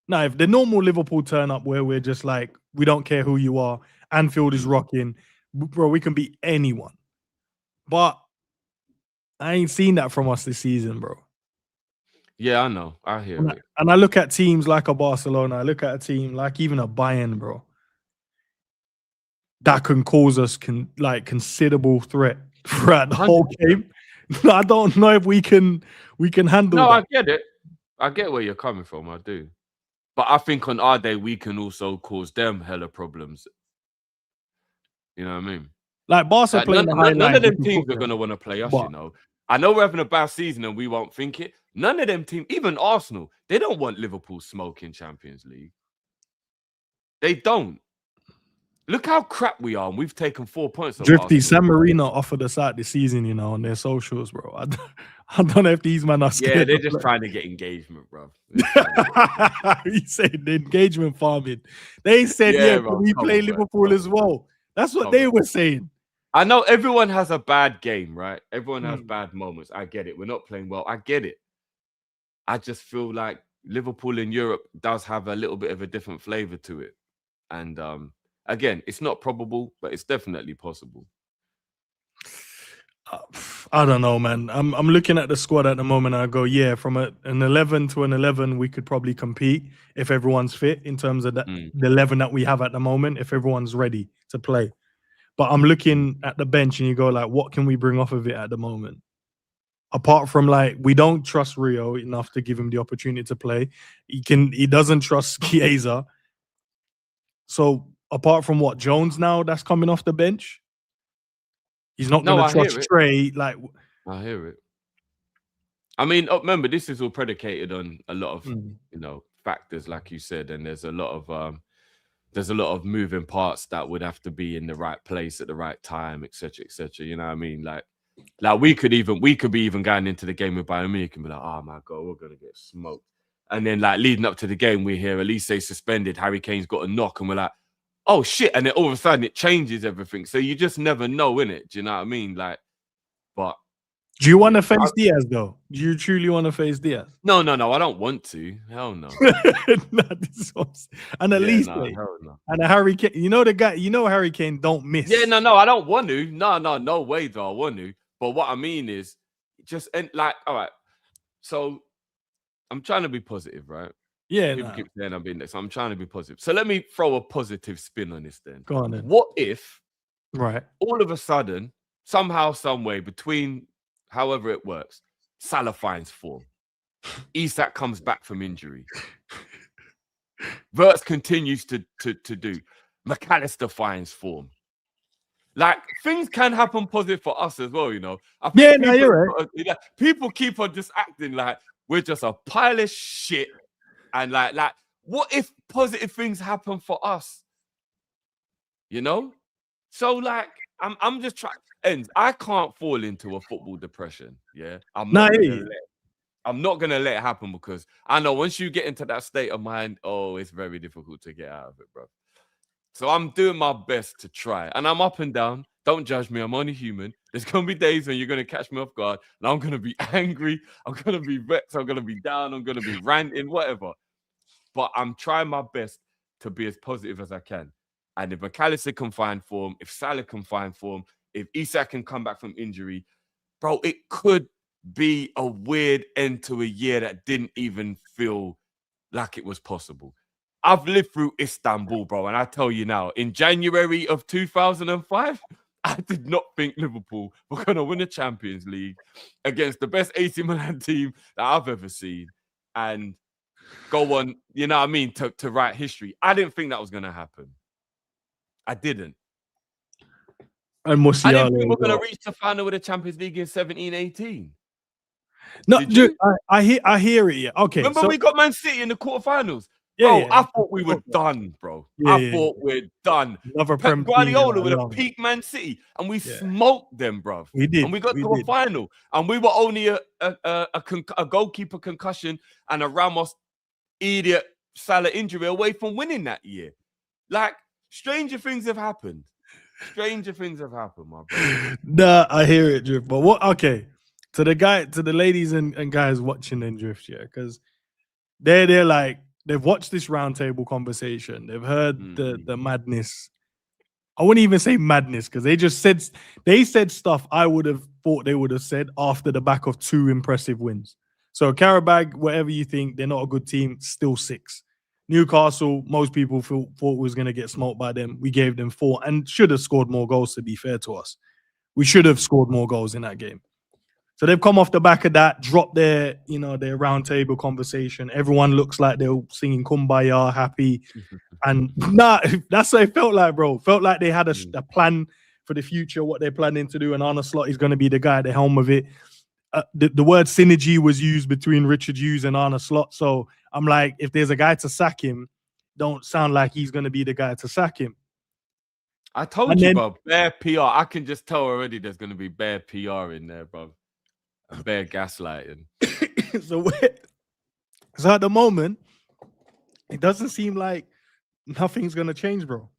No, if the normal Liverpool turn up where we're just like, we don't care who you are, Anfield is rocking, bro, we can beat anyone. But I ain't seen that from us this season, bro. Yeah, I know. I hear it. And I look at teams like a Barcelona, I look at a team like even a Bayern, bro, that can cause us considerable threat throughout the whole game. I don't know if we can handle that. I get it. I get where you're coming from. I do. But I think on our day, we can also cause them hella problems. You know what I mean? Like Barca playing the high line. None of them teams are going to want to play us, you know. I know we're having a bad season and we won't think it. None of them teams, even Arsenal, they don't want Liverpool smoking Champions League. They don't. Look how crap we are, and we've taken 4 points. Drifty, San Marino offered us out this season, on their socials, bro. I don't know if these men are scared. Yeah, they're just trying to get engagement, bro. He said the engagement farming. They said, bro, we play Liverpool as well. That's what they were saying. I know everyone has a bad game, right? Everyone has bad moments. I get it. We're not playing well. I get it. I just feel like Liverpool in Europe does have a little bit of a different flavor to it. And again, it's not probable, but it's definitely possible. I don't know, man. I'm looking at the squad at the moment. And I go, from an 11 to an 11, we could probably compete if everyone's fit in terms of the 11 that we have at the moment, if everyone's ready to play. But I'm looking at the bench and you go like, what can we bring off of it at the moment? Apart from we don't trust Rio enough to give him the opportunity to play. He doesn't trust Chiesa. So apart from Jones now that's coming off the bench, he's not going to trust Trey. I hear it. I mean, remember, this is all predicated on a lot of factors, like you said, and there's a lot of moving parts that would have to be in the right place at the right time, etc., etc. You know what I mean? Like we could be even going into the game with Bayern Munich and be like, oh my god, we're gonna get smoked. And then leading up to the game, we hear Elise suspended, Harry Kane's got a knock, and we're like, oh shit! And then all of a sudden it changes everything. So you just never know, innit? Do you know what I mean? But do you want to face Diaz though? Do you truly want to face Diaz? No. I don't want to. Hell no. And at least, hell no. And Harry Kane, the guy, Harry Kane don't miss. Yeah, no, I don't want to. No way do I want to. But what I mean is, all right. So I'm trying to be positive, right? Yeah. People keep saying I'm being this. So I'm trying to be positive. So let me throw a positive spin on this then. Go on then. What if, all of a sudden, somehow, some way, between however it works, Salah finds form. Isak comes back from injury. Verts continues to do. McAllister finds form. Like, things can happen positive for us as well, you know. I think you're right. people keep on just acting like we're just a pile of shit. And like, what if positive things happen for us? You know? So like, I'm just trying. Ends. I can't fall into a football depression. Yeah, I'm not gonna let it happen, because I know once you get into that state of mind, it's very difficult to get out of it, bro. So I'm doing my best to try, and I'm up and down. Don't judge me. I'm only human. There's gonna be days when you're gonna catch me off guard, and I'm gonna be angry. I'm gonna be vexed. I'm gonna be down. I'm gonna be ranting, whatever. But I'm trying my best to be as positive as I can. And if McAllister can find form, if Salah can find form, if Isak can come back from injury, bro, it could be a weird end to a year that didn't even feel like it was possible. I've lived through Istanbul, bro, and I tell you now, in January of 2005, I did not think Liverpool were going to win the Champions League against the best AC Milan team that I've ever seen and go on, you know what I mean, to write history. I didn't think that was going to happen. I didn't. And I didn't think we were going to reach the final of the Champions League in 17-18. No, dude, I hear it. Yeah. Okay. Remember we got Man City in the quarterfinals? Yeah, I thought we were done, bro. I thought we're done. Pep Guardiola with a peak Man City, and we smoked them, bro. We did. And we got to a final, and we were only a goalkeeper concussion and a Ramos idiot Salah injury away from winning that year. Like, stranger things have happened. Stranger things have happened, my brother. Nah, I hear it, Drift. But what? Okay, to the ladies and guys watching in Drift, yeah, because they're like, they've watched this roundtable conversation. They've heard the madness. I wouldn't even say madness, because they said stuff I would have thought they would have said after the back of 2 impressive wins. So Karabag, whatever you think, they're not a good team, still 6. Newcastle, most people thought was going to get smoked by them. We gave them 4 and should have scored more goals, to be fair to us. We should have scored more goals in that game. So they've come off the back of that, dropped their roundtable conversation. Everyone looks like they're singing Kumbaya, happy. And that's what it felt like, bro. Felt like they had a plan for the future, what they're planning to do. And Arne Slot is going to be the guy at the helm of it. The word synergy was used between Richard Hughes and Arne Slot. So I'm like, if there's a guy to sack him, don't sound like he's going to be the guy to sack him. I told you, bro, bare PR. I can just tell already there's going to be bare PR in there, bro. And bare gaslighting. So at the moment, it doesn't seem like nothing's going to change, bro.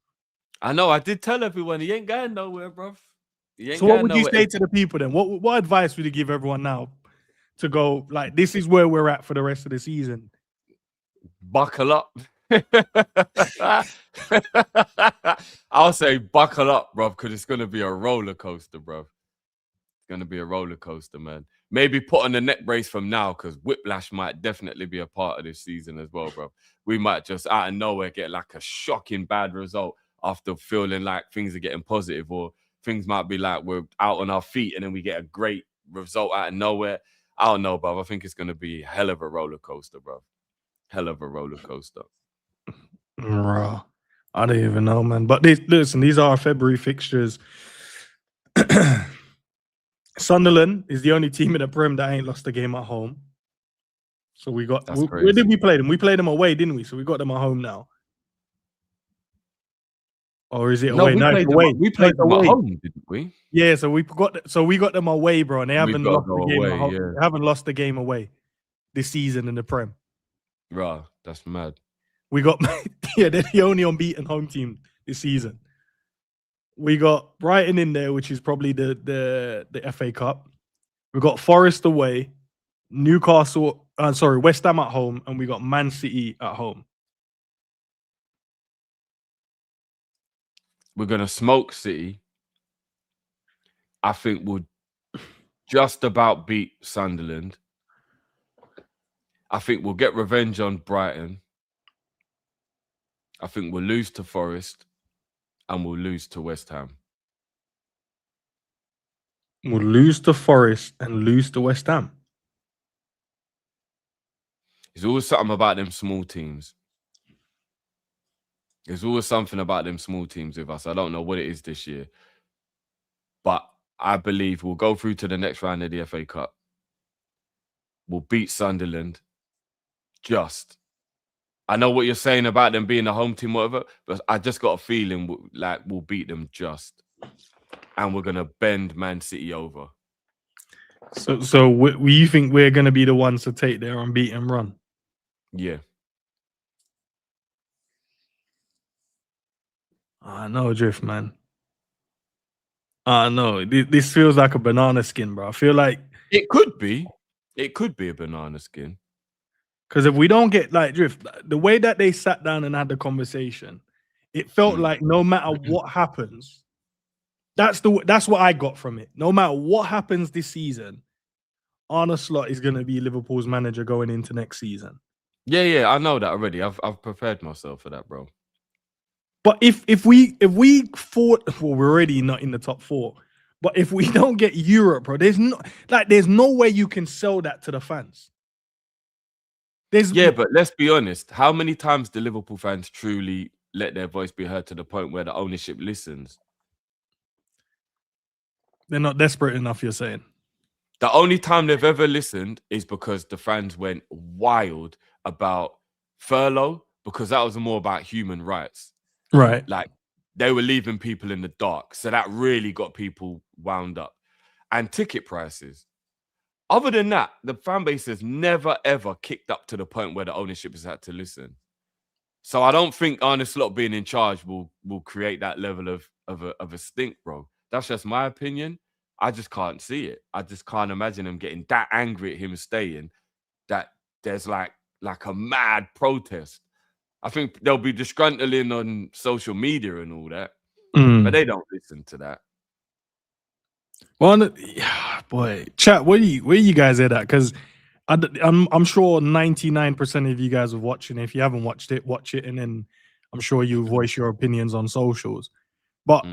I know. I did tell everyone he ain't going nowhere, bro. So what would you say to the people then? What advice would you give everyone now to go, like, this is where we're at for the rest of the season? Buckle up. I'll say buckle up, bro, because it's going to be a roller coaster, bro. It's going to be a roller coaster, man. Maybe put on the neck brace from now, because whiplash might definitely be a part of this season as well, bro. We might just out of nowhere get like a shocking bad result after feeling like things are getting positive, or things might be like we're out on our feet and then we get a great result out of nowhere. I don't know, bro. I think it's going to be a hell of a roller coaster, bro. Hell of a roller coaster. I don't even know, man. But listen, these are our February fixtures. Sunderland is the only team in the Prem that ain't lost a game at home. So we got... Where did we play them? We played them away, didn't we? So we got them at home now. Or is it away? No, we played them at home, didn't we? Yeah, so we got them away, bro, and they haven't lost the game at home. They haven't lost the game away this season in the Prem. Right, that's mad. We got they're the only unbeaten home team this season. We got Brighton in there, which is probably the FA Cup. We got Forest away, West Ham at home, and we got Man City at home. We're going to smoke City. I think we'll just about beat Sunderland. I think we'll get revenge on Brighton. I think we'll lose to Forest and we'll lose to West Ham. We'll lose to Forest and lose to West Ham. There's always something about them small teams. There's always something about them small teams with us. I don't know what it is this year, but I believe we'll go through to the next round of the FA Cup. We'll beat Sunderland. I know what you're saying about them being a home team, whatever, but I just got a feeling like we'll beat them just, and we're gonna bend Man City over. So you think we're gonna be the ones to take their unbeaten run? Yeah. I know, Drift, man. I know. This feels like a banana skin, bro. I feel like it could be. It could be a banana skin. Because if we don't get like Drift, the way that they sat down and had the conversation, it felt like no matter what happens, that's what I got from it. No matter what happens this season, Arne Slot is going to be Liverpool's manager going into next season. Yeah, I know that already. I've prepared myself for that, bro. But if we fought, well, we're already not in the top 4. But if we don't get Europe, bro, there's no way you can sell that to the fans. But let's be honest. How many times do Liverpool fans truly let their voice be heard to the point where the ownership listens? They're not desperate enough, you're saying? The only time they've ever listened is because the fans went wild about furlough, because that was more about human rights. Right. Like, they were leaving people in the dark. So that really got people wound up. And ticket prices. Other than that, the fan base has never, ever kicked up to the point where the ownership has had to listen. So I don't think Arne Slot being in charge will create that level of a stink, bro. That's just my opinion. I just can't see it. I just can't imagine him getting that angry at him staying that there's like a mad protest. I think they'll be disgruntling on social media and all that, but they don't listen to that. Well, boy, chat. Where you guys at? Because I'm sure 99% of you guys are watching. If you haven't watched it, watch it, and then I'm sure you voice your opinions on socials. But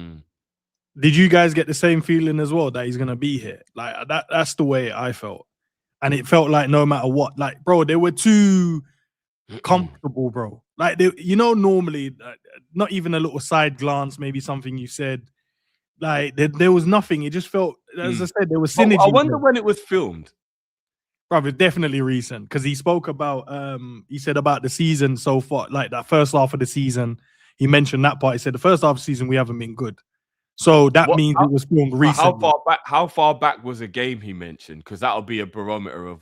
did you guys get the same feeling as well that he's gonna be here? Like that's the way I felt, and it felt like no matter what, like bro, they were too comfortable, bro. Like normally, not even a little side glance, maybe something you said. Like there was nothing. It just felt, as I said, there was synergy. I wonder when it was filmed. Probably definitely recent, because he spoke about he said about the season so far, like that first half of the season. He mentioned that part. He said the first half of the season we haven't been good. So that means it was filmed recently. How far back was a game he mentioned? Because that'll be a barometer of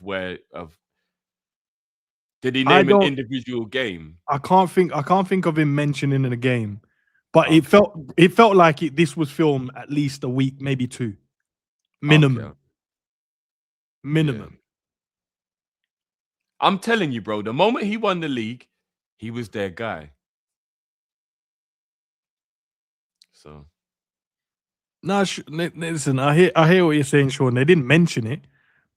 did he name an individual game? I can't think of him mentioning in a game. But it felt like this was filmed at least a week, maybe 2. Minimum. Okay. Minimum. Yeah. I'm telling you, bro, the moment he won the league, he was their guy. So. No, listen, I hear what you're saying, Sean. They didn't mention it.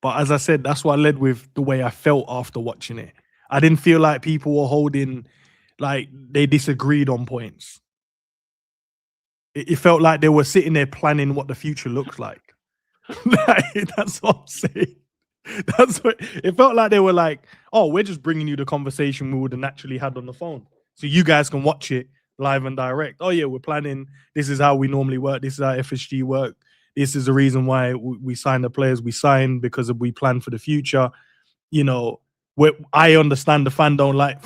But as I said, that's what I led with the way I felt after watching it. I didn't feel like people were holding, like they disagreed on points. It felt like they were sitting there planning what the future looks like. That's what I'm saying. That's what it felt like. They were like, oh, we're just bringing you the conversation we would have naturally had on the phone. So you guys can watch it live and direct. Oh yeah, we're planning. This is how we normally work. This is how FSG work. This is the reason why we sign the players we sign, because we plan for the future. I understand the fans don't like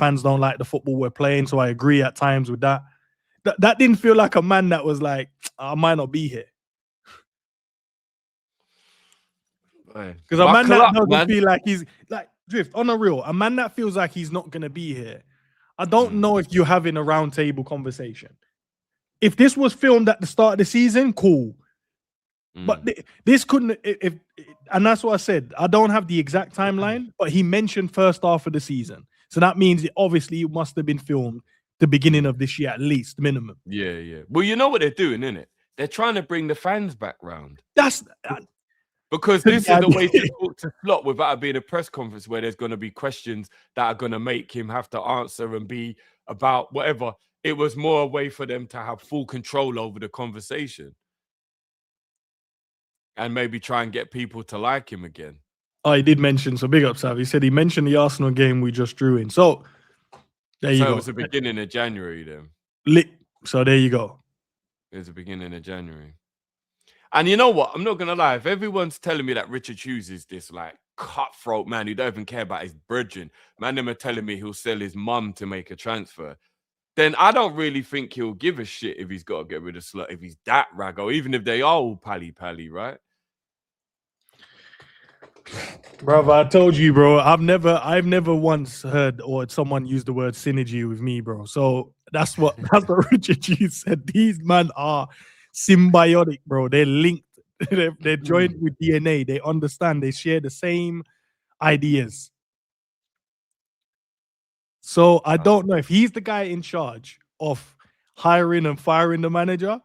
the football we're playing. So I agree at times with that. That didn't feel like a man that was like, I might not be here. Because a man that doesn't feel like he's like Drift on a real, a man that feels like he's not gonna be here. I don't know if you're having a round table conversation. If this was filmed at the start of the season, cool. But this couldn't. And that's what I said. I don't have the exact timeline, but he mentioned first half of the season, so that means it must have been filmed the beginning of this year at least, minimum. Yeah. Well, you know what they're doing, innit? They're trying to bring the fans back round. Because this is the way to talk to Slot without it being a press conference where there's going to be questions that are going to make him have to answer and be about whatever. It was more a way for them to have full control over the conversation and maybe try and get people to like him again. Oh, he did mention, so big up, Sav. He said he mentioned the Arsenal game we just drew in. So there you go. It was the beginning of January then. So there you go. It was the beginning of January. And you know what? I'm not gonna lie. If everyone's telling me that Richard Hughes is this like cutthroat man who don't even care about his brethren, man, them are telling me he'll sell his mum to make a transfer, then I don't really think he'll give a shit if he's got to get rid of Slut, if he's that raggo, even if they are all pally, right? Bro, I told you, bro. I've never once heard or someone use the word synergy with me, bro. So that's what Richard Hughes said. These men are symbiotic, bro. They're linked. They're joined with DNA. They understand. They share the same ideas. So I don't know if he's the guy in charge of hiring and firing the manager.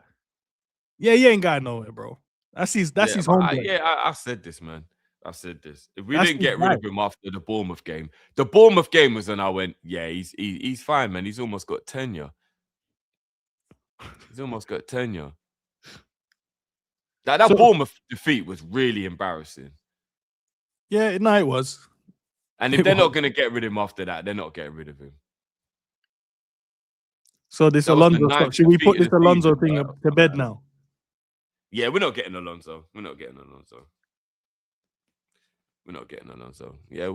Yeah, he ain't got nowhere, bro. That's his homeboy. I said this, man. I said this. If we That's didn't get his rid of him after the Bournemouth game was when I went, yeah, he's fine, man. He's almost got tenure. He's almost got tenure. That Bournemouth defeat was really embarrassing. Yeah, no, it was. And if they're not going to get rid of him after that, they're not getting rid of him. So this Alonso stuff, should we put this Alonso thing to bed now? Yeah, we're not getting Alonso. Yeah,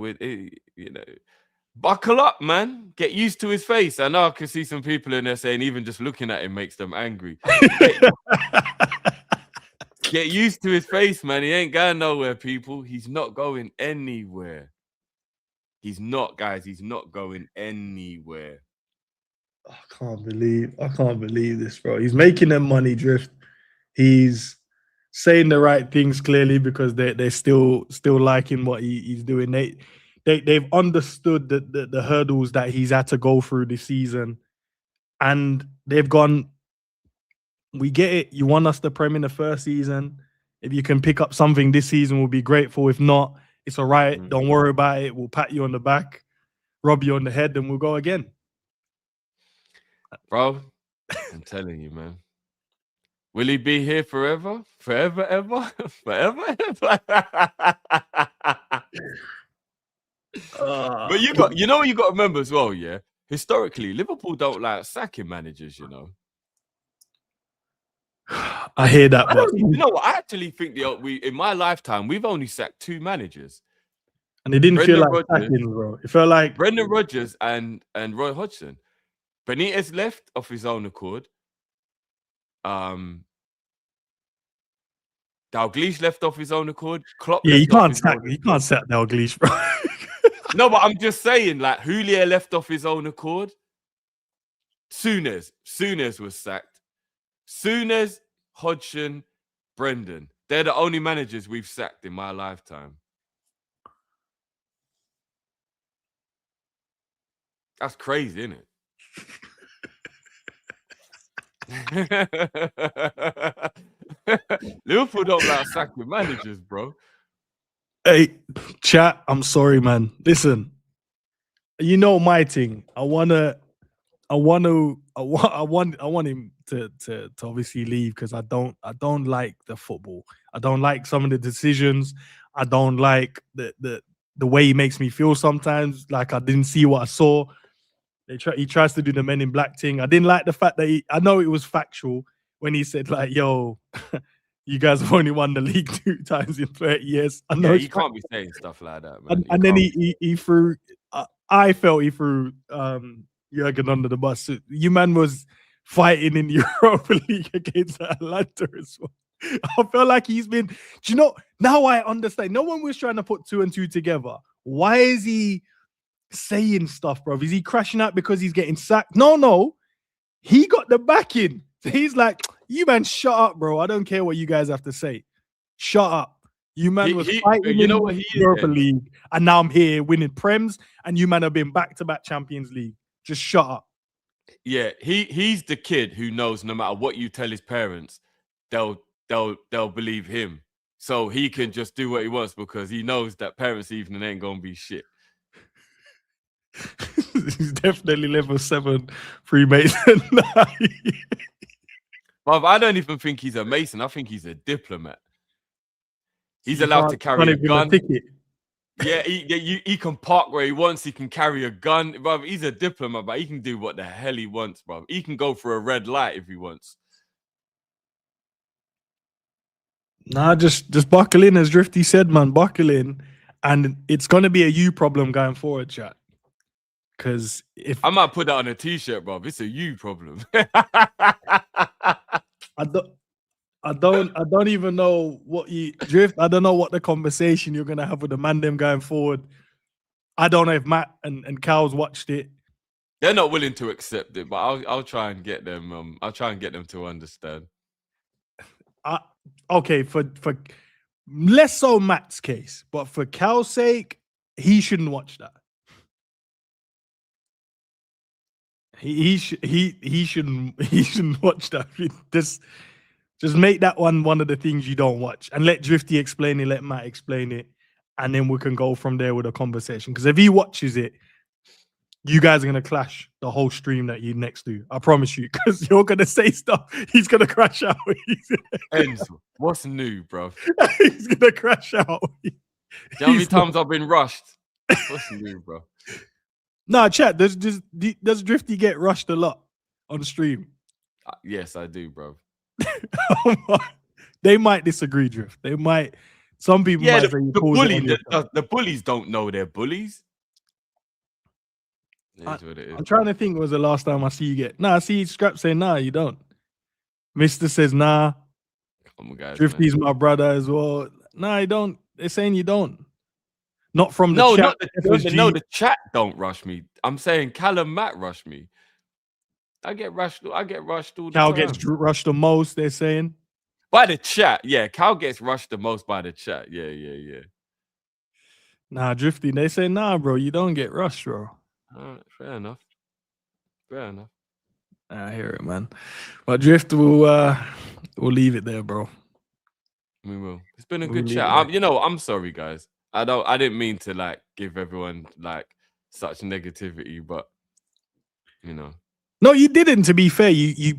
buckle up, man. Get used to his face. I know I can see some people in there saying even just looking at him makes them angry. Get used to his face, man. He ain't going nowhere, people. He's not going anywhere. He's not, guys. He's not going anywhere. I can't believe this, bro. He's making them money, Drift. He's saying the right things clearly because they're still liking what he's doing. They've understood the hurdles that he's had to go through this season, and they've gone, we get it. You want us to Prem in the first season. If you can pick up something this season, we'll be grateful. If not, it's all right. Don't worry about it. We'll pat you on the back, rub you on the head, and we'll go again. Bro, I'm telling you, man. Will he be here forever? Forever, ever? Forever, ever? But you know what you got to remember as well, yeah? Historically, Liverpool don't like sacking managers, you know. I hear that, but you know what? I actually think in my lifetime, we've only sacked 2 managers. And it didn't feel like sacking, bro. It felt like Brendan Rodgers and Roy Hodgson. Benitez left of his own accord. Dalglish left off his own accord. Klopp you can't sack Dalglish, bro. No, but I'm just saying, like, Julia left off his own accord. Souness was sacked. Souness, Hodgson, Brendan. They're the only managers we've sacked in my lifetime. That's crazy, isn't it? Liverpool don't like sacking managers, bro. Hey, chat, I'm sorry, man. Listen, you know my thing. I want him to obviously leave because I don't like the football. I don't like some of the decisions. I don't like the way he makes me feel sometimes. Like I didn't see what I saw. He tries to do the Men in Black thing. I didn't like the fact that I know it was factual when he said like, "Yo, you guys have only won the league 2 times in 30 years." I know you can't be saying stuff like that, man. And then he threw. I felt he threw Jurgen under the bus. So you man was fighting in the Europa League against Atlanta as well. I felt like he's been. Do you know? Now I understand. No one was trying to put 2 and 2 together. Why is he saying stuff, bro? Is he crashing out because he's getting sacked? No. He got the backing. So he's like, you man, shut up, bro. I don't care what you guys have to say. Shut up. You man was fighting in the Europa League, and now I'm here winning Prems, and you man have been back-to-back Champions League. Just shut up. Yeah, he's the kid who knows no matter what you tell his parents, they'll believe him. So he can just do what he wants because he knows that parents' evening ain't gonna be shit. He's definitely level 7 Freemason. But I don't even think he's a Mason. I think he's a diplomat. He's allowed to carry a gun. Yeah, he can park where he wants. He can carry a gun, bro. He's a diplomat, but he can do what the hell he wants, bro. He can go for a red light if he wants. Nah, just buckle in, as Drifty said, man. Buckle in, and it's gonna be a you problem going forward, chat. Because if I might put that on a t-shirt, bro. It's a you problem. I don't even know what you Drift. I don't know what the conversation you're gonna have with the man them going forward. I don't know if Matt and Cal's watched it. They're not willing to accept it, but I'll try and get them. I'll try and get them to understand. Okay, for less so Matt's case, but for Cal's sake, he shouldn't watch that. He shouldn't watch that. Just make that one of the things you don't watch, and let Drifty explain it, let Matt explain it, and then we can go from there with a conversation. Because if he watches it, you guys are gonna clash the whole stream that you next to. I promise you, because you're gonna say stuff. He's gonna crash out. Enzo, what's new, bro? He's gonna crash out. You know how many times I've been rushed? What's new, bro? Nah, chat. Does Drifty get rushed a lot on the stream? Yes, I do, bro. They might disagree, Drift. They might. Some people might say the bullies don't know they're bullies. I'm trying to think. Was the last time I see you get? Nah, I see Scrap saying nah. You don't. Mister says nah. Come on, guys. Drifty's my brother as well. Nah, you don't. They're saying you don't. Not from the chat. No, the chat don't rush me. I'm saying Callum Matt rush me. I get rushed all the time. Cal gets rushed the most, they're saying. By the chat, yeah. Cal gets rushed the most by the chat. Yeah. Nah, Drifty, they say, nah, bro, you don't get rushed, bro. All right, fair enough. I hear it, man. But Drift, we'll leave it there, bro. We will. It's been a good chat. I'm sorry, guys. I didn't mean to like give everyone like such negativity, but you know. No, you didn't. To be fair, you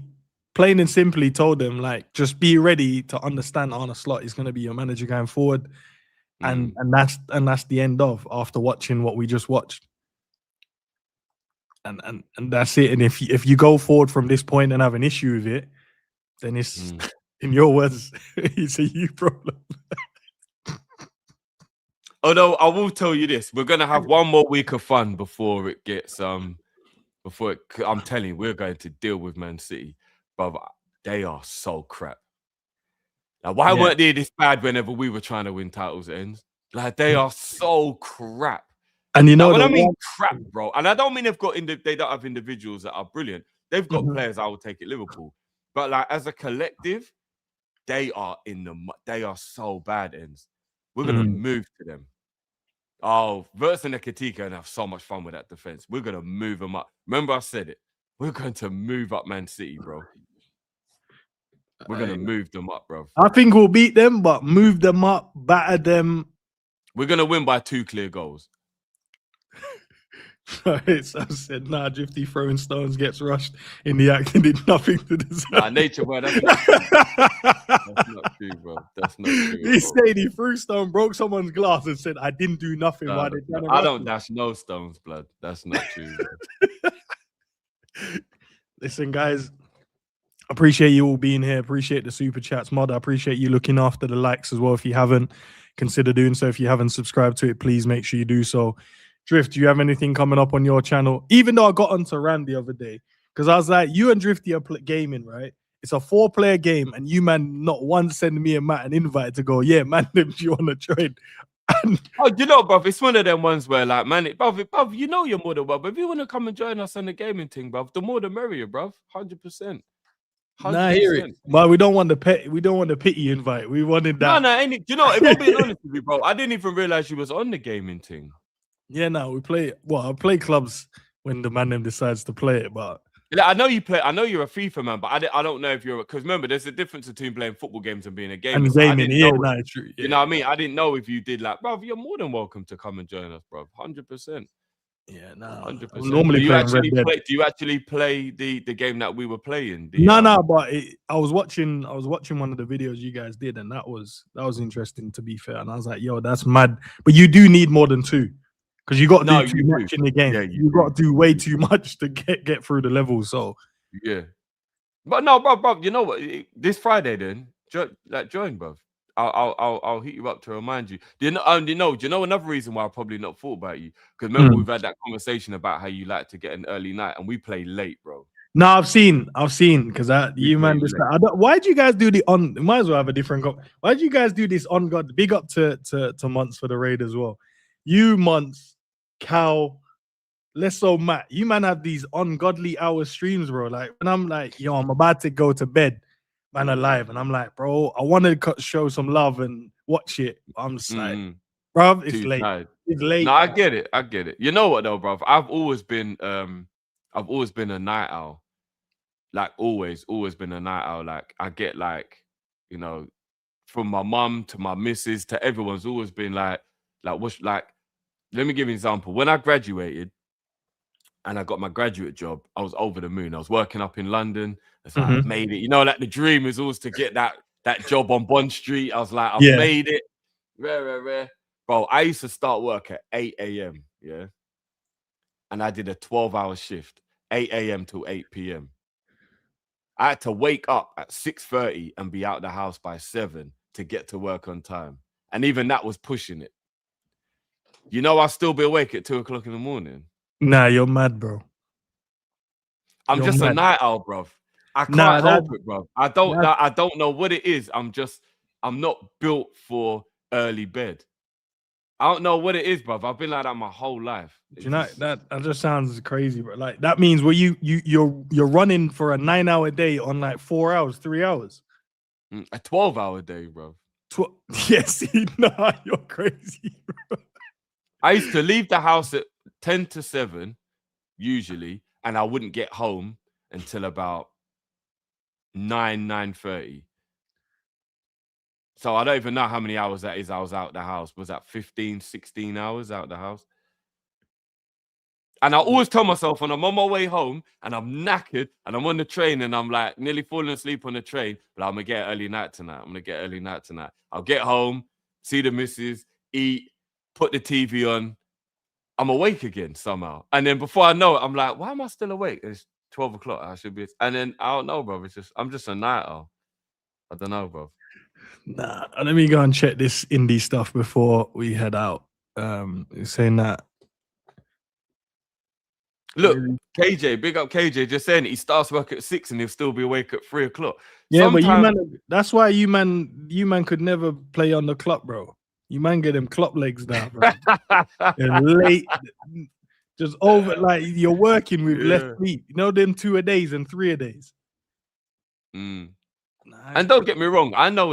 plain and simply told them like just be ready to understand Arne Slot is going to be your manager going forward, and that's the end of after watching what we just watched, and that's it. And if you go forward from this point and have an issue with it, then it's in your words, it's a you problem. Although I will tell you this, we're gonna have one more week of fun before it gets I'm telling you, we're going to deal with Man City, brother. They are so crap. Like, why weren't they this bad whenever we were trying to win titles? Ends like they are so crap. And you know what I mean, crap, bro. And I don't mean they don't have individuals that are brilliant. They've got players. I will take it, Liverpool, but like as a collective, they are so bad. Ends. We're gonna move to them. Oh, Verts and Katika and have so much fun with that defense. We're gonna move them up. Remember, I said it. We're going to move up Man City, bro. We're gonna move them up, bro. I think we'll beat them, but move them up, batter them. We're gonna win by 2 clear goals. Right, so I said, nah, Drifty throwing stones gets rushed in the act and did nothing to deserve. Nah, nature, bro. That's not true, bro. That's not true. He said he threw stone, broke someone's glass, and said, I didn't do nothing. No, while I don't dash no stones, blood. That's not true. Listen, guys, appreciate you all being here. Appreciate the super chats, Mod. I appreciate you looking after the likes as well. If you haven't, consider doing so. If you haven't subscribed to it, please make sure you do so. Drift, do you have anything coming up on your channel? Even though I got onto Rand the other day, because I was like, you and Drifty are gaming, right? It's a 4-player game, and you, man, not once send me and Matt an invite to go, yeah, man, do you want to join? And you know, bruv, it's one of them ones where, like, man, bruv, you know you're more than welcome. If you want to come and join us on the gaming thing, bruv, the more the merrier, bruv. 100%. Nah, I hear it. But we don't want the pity invite. We wanted that. No, you know, if I'm being honest with you, bro, I didn't even realize you was on the gaming thing. Yeah, no, we play. Well, I play clubs when the man them decides to play it, but I know you play. I know you're a FIFA man, but I don't know if you're because remember, there's a difference between playing football games and being a gamer. And gaming, true. Yeah. You know what I mean? I didn't know if you did like, bro. You're more than welcome to come and join us, bro. 100%. Yeah, no. 100%. I'm normally Do you playing Red actually Dead. play? Do you actually play the game that we were playing? No, but I was watching one of the videos you guys did, and that was interesting, to be fair. And I was like, yo, that's mad. But you do need more than 2, because you got to do too much in the game. Yeah, you got to do way too much to get through the levels. So yeah, but no, bro, you know what? This Friday, then, join, bro. I'll hit you up to remind you. Do you know another reason why I probably not thought about you? Because remember we've had that conversation about how you like to get an early night, and we play late, bro. No, I've seen because you man this. Why'd you guys do the on? Might as well have a different. Why'd you guys do this on God? Big up to Months for the raid as well. You Months, Cal, Lesso, Matt. You man have these ungodly hour streams, bro. Like when I'm like, yo, I'm about to go to bed, man, alive, and I'm like, bro, I want to show some love and watch it. I'm just like, bro, it's late. Tired. It's late. No, I get it. You know what though, bro? I've always been a night owl. Like always been a night owl. Like I get like, you know, from my mum to my missus to everyone's always been like what's like. Let me give you an example. When I graduated and I got my graduate job, I was over the moon. I was working up in London. It's like I've made it. You know, like the dream is always to get that job on Bond Street. I was like, I've made it. Rare. Bro, I used to start work at 8 a.m. Yeah. And I did a 12-hour shift, 8 a.m. till 8 p.m. I had to wake up at 6:30 and be out the house by 7 to get to work on time. And even that was pushing it. You know, I'll still be awake at 2 o'clock in the morning. Nah, you're mad, bro. I'm just a night owl, bro. I can't help it, bro. I don't know what it is. I'm not built for early bed. I don't know what it is, bro. I've been like that my whole life. You know, that just sounds crazy, bro. Like that means you're running for a 9-hour day on like 4 hours, 3 hours. A 12-hour day, bro. Yes, nah, you're crazy, bro. I used to leave the house at 10 to 7, usually, and I wouldn't get home until about 9:30. So I don't even know how many hours that is. I was out the house. Was that 15, 16 hours out the house? And I always tell myself when I'm on my way home and I'm knackered and I'm on the train and I'm like nearly falling asleep on the train, but I'm going to get early night tonight. I'll get home, see the missus, eat, put the TV on. I'm awake again somehow. And then before I know it, I'm like, why am I still awake? It's 12 o'clock. I should be. And then I don't know, bro. I'm just a night owl. I don't know, bro. Nah, let me go and check this indie stuff before we head out. Saying that. Look, KJ, big up KJ, just saying he starts work at 6 and he'll still be awake at 3 o'clock. Yeah, but you man, that's why you man could never play on the clock, bro. You man get them clock legs now, bro. Late, just over, like you're working with less sleep. You know them 2 a days and 3 a days. And don't get me wrong, I know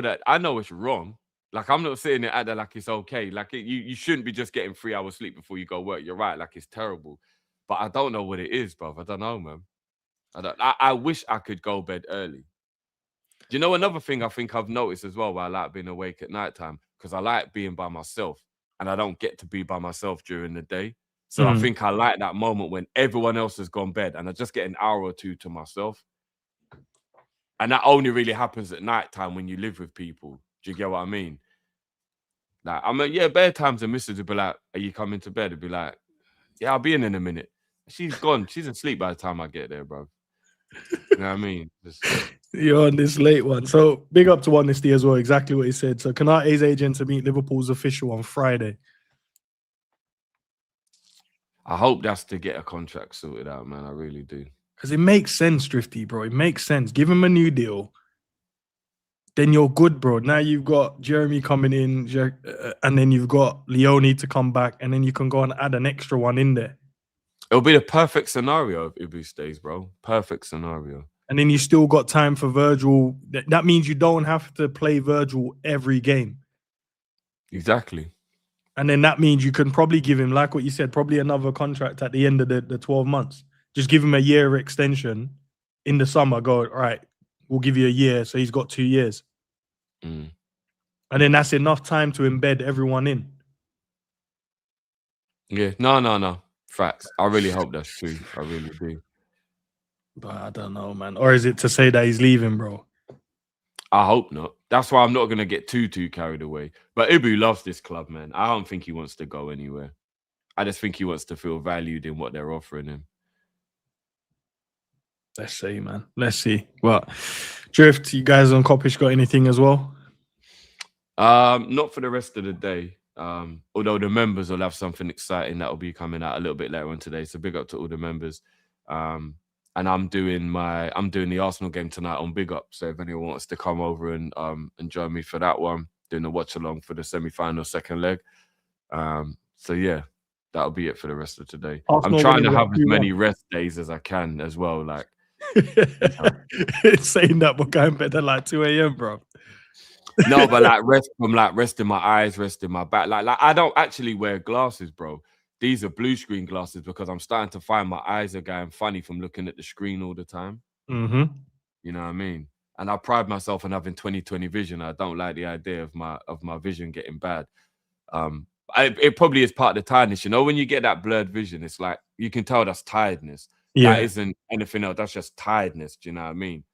it's wrong. Like I'm not sitting there at that like it's okay. Like you shouldn't be just getting 3 hours sleep before you go work. You're right, like it's terrible. But I don't know what it is, bro. I don't know, man. I wish I could go bed early. Do you know another thing I think I've noticed as well why I like being awake at nighttime? Because I like being by myself and I don't get to be by myself during the day. So I think I like that moment when everyone else has gone bed and I just get an hour or two to myself. And that only really happens at nighttime when you live with people. Do you get what I mean? Like, I mean, yeah, bedtimes and missus would be like, are you coming to bed? It'd be like, yeah, I'll be in a minute. She's gone. She's asleep by the time I get there, bro. You know what I mean? You're on this late one. So big up to Honesty as well. Exactly what he said. So Konate's agent to meet Liverpool's official on Friday. I hope that's to get a contract sorted out, man. I really do. Because it makes sense, Drifty, bro. It makes sense. Give him a new deal. Then you're good, bro. Now you've got Jeremy coming in, and then you've got Leone to come back, and then you can go and add an extra one in there. It'll be the perfect scenario if Ibu stays, bro. Perfect scenario. And then you still got time for Virgil. That means you don't have to play Virgil every game. Exactly. And then that means you can probably give him, like what you said, probably another contract at the end of the 12 months. Just give him a year extension in the summer. Go, all right, we'll give you a year. So he's got 2 years. And then that's enough time to embed everyone in. Yeah, no. Facts. I really hope that's true. I really do. But I don't know, man. Or is it to say that he's leaving, bro? I hope not. That's why I'm not gonna get too carried away. But Ibu loves this club, man. I don't think he wants to go anywhere. I just think he wants to feel valued in what they're offering him. Let's see, man. Let's see. Well, Drift, you guys on Kopish got anything as well? Not for the rest of the day. Although the members will have something exciting that will be coming out a little bit later on today. So big up to all the members. And I'm doing the Arsenal game tonight on Big Up. So if anyone wants to come over and join me for that one, doing a watch along for the semi-final second leg. So yeah, that'll be it for the rest of today. Arsenal, I'm trying to have as many rest days as I can as well. Like it's saying that we're going better like 2 a.m, bro. No, but like resting my eyes, resting my back. Like I don't actually wear glasses, bro. These are blue screen glasses because I'm starting to find my eyes are going funny from looking at the screen all the time. Mm-hmm. You know what I mean? And I pride myself on having 20/20 vision. I don't like the idea of my vision getting bad. It probably is part of the tiredness. You know, when you get that blurred vision, it's like you can tell that's tiredness. Yeah. That isn't anything else. That's just tiredness. Do you know what I mean?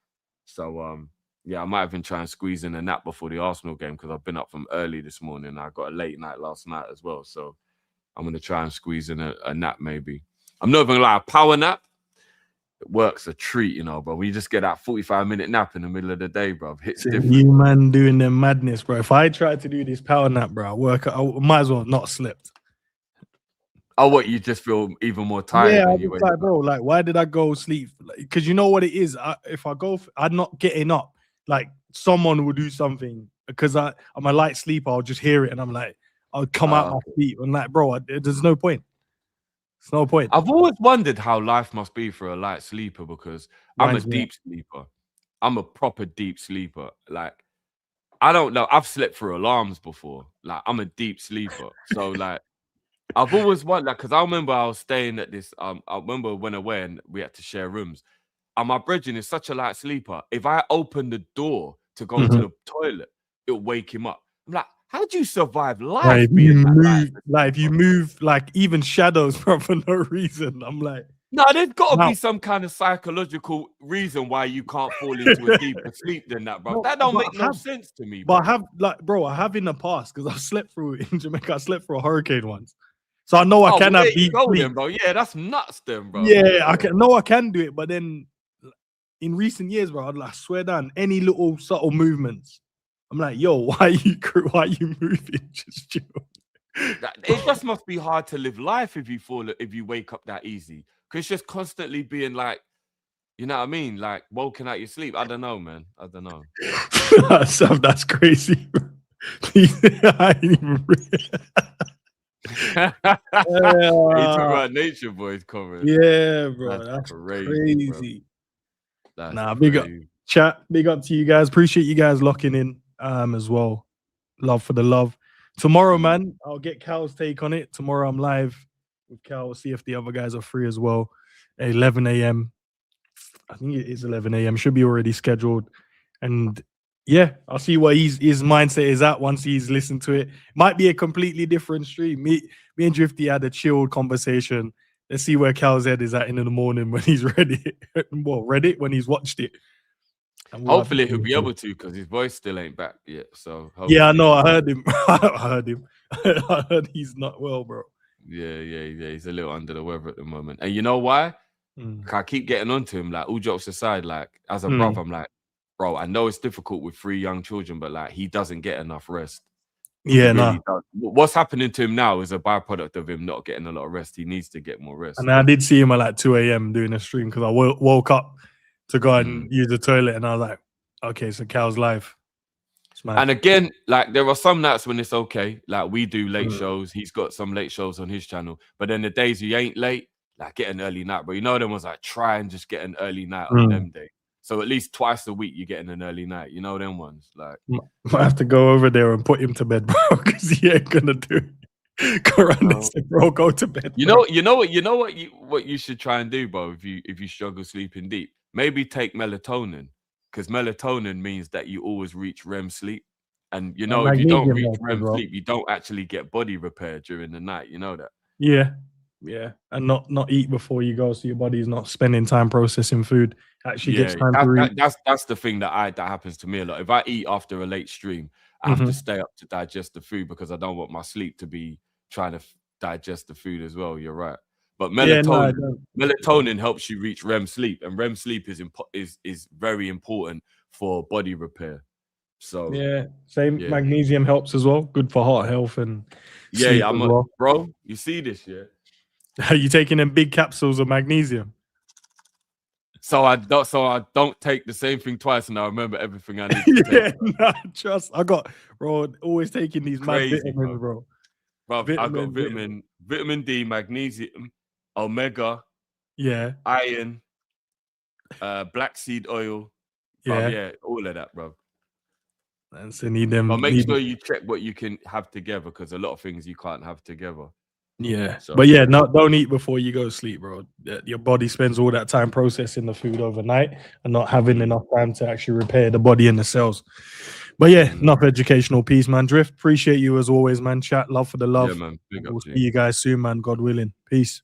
So yeah, I might even try and squeeze in a nap before the Arsenal game because I've been up from early this morning. I got a late night last night as well. So I'm going to try and squeeze in a nap maybe. I'm not even like a power nap. It works a treat, you know, bro. When you just get that 45-minute nap in the middle of the day, bro. Hits different. You man doing the madness, bro. If I tried to do this power nap, bro, I might as well not slept. Oh, what? You just feel even more tired? Yeah, I was like, bro, like, why did I go sleep? Because you know what it is? If I go, I'm not getting up. Like, someone will do something because I'm a light sleeper. I'll just hear it and I'm like, I'll come out my feet. I'm like, bro, there's no point. There's no point. I've always wondered how life must be for a light sleeper because I'm a deep sleeper. I'm a proper deep sleeper. Like, I don't know. I've slept through alarms before. Like, I'm a deep sleeper. So, like, I've always wondered, like, because I remember I was staying at this. I remember when I went and we had to share rooms. And my brethren is such a light sleeper. If I open the door to go to the toilet, it'll wake him up. I'm like, how do you survive life being that light? Like, if you move, like, even shadows, bro, for no reason. I'm like, no, there's got to be some kind of psychological reason why you can't fall into a deeper sleep than that, bro. No, that don't make no sense to me. But I have, like, bro, I have in the past because I slept through in Jamaica. I slept through a hurricane once. So I know I can have deep sleep, bro. Yeah, that's nuts, then, bro. Yeah, I can do it, but then in recent years, bro, I swear down, any little subtle movements, I'm like, yo, why are you moving? Just chill. It just must be hard to live life if you wake up that easy, because it's just constantly being like, you know what I mean, like woken out your sleep. I don't know, man. I don't know. That's crazy. I ain't even. You talk about Nature Boys comment. Yeah, bro, that's crazy. That's nah, big up, chat. Big up to you guys. Appreciate you guys locking in as well. Love for the love. Tomorrow, man, I'll get Cal's take on it. Tomorrow I'm live with Cal. We'll see if the other guys are free as well. 11 a.m. I think it is 11 a.m. Should be already scheduled. And yeah, I'll see what his mindset is at once he's listened to it. Might be a completely different stream. Me and Drifty had a chilled conversation. Let's see where Cal's head is at in the morning when he's ready. Well, read it when he's watched it. Hopefully he'll be able to, because his voice still ain't back yet. So yeah, I know. I heard him. I heard he's not well, bro. Yeah. He's a little under the weather at the moment. And you know why? I keep getting onto him. Like, all jokes aside, like, as a brother, I'm like, bro, I know it's difficult with 3 young children, but like, he doesn't get enough rest. Yeah, really does. What's happening to him now is a byproduct of him not getting a lot of rest. He needs to get more rest. And I did see him at like 2 a.m. doing a stream because I woke up to go and use the toilet, and I was like, okay, so Cal's live. And again, like, there are some nights when it's okay. Like, we do late shows. He's got some late shows on his channel. But then the days he ain't late, like, get an early night, bro. You know them ones like, try and just get an early night on them days. So at least twice a week you're getting an early night. You know them ones. Like, I have to go over there and put him to bed, bro, because he ain't gonna do it. Go around and say, bro, go to bed. Bro. You know what you should try and do, bro, if you struggle sleeping deep. Maybe take melatonin, because melatonin means that you always reach REM sleep. And you know, if you don't reach REM sleep, you don't actually get body repair during the night. You know that? Yeah. Yeah, and not eat before you go, so your body's not spending time processing food. Actually gets time to eat. That's the thing that happens to me a lot. If I eat after a late stream, I have to stay up to digest the food because I don't want my sleep to be trying to digest the food as well. You're right. But Yeah, no, melatonin helps you reach REM sleep, and REM sleep is very important for body repair. So same. Yeah. Magnesium helps as well. Good for heart health and sleep as well. Bro, you see this, yeah? Are you taking them big capsules of magnesium? So I don't take the same thing twice, and I remember everything I need to take. Nah, trust. I got, bro, always taking these Crazy, mad vitamins, bro. I got vitamin D, magnesium, omega, iron, black seed oil. Bro, all of that, bro. And so need them. But make sure you check what you can have together, because a lot of things you can't have together. Yeah, so, but yeah, no, don't eat before you go to sleep, bro. Your body spends all that time processing the food overnight and not having enough time to actually repair the body and the cells. But yeah, enough educational piece, man. Drift, appreciate you as always, man. Chat, love for the love. Yeah, man. We'll see you guys soon, man. God willing. Peace.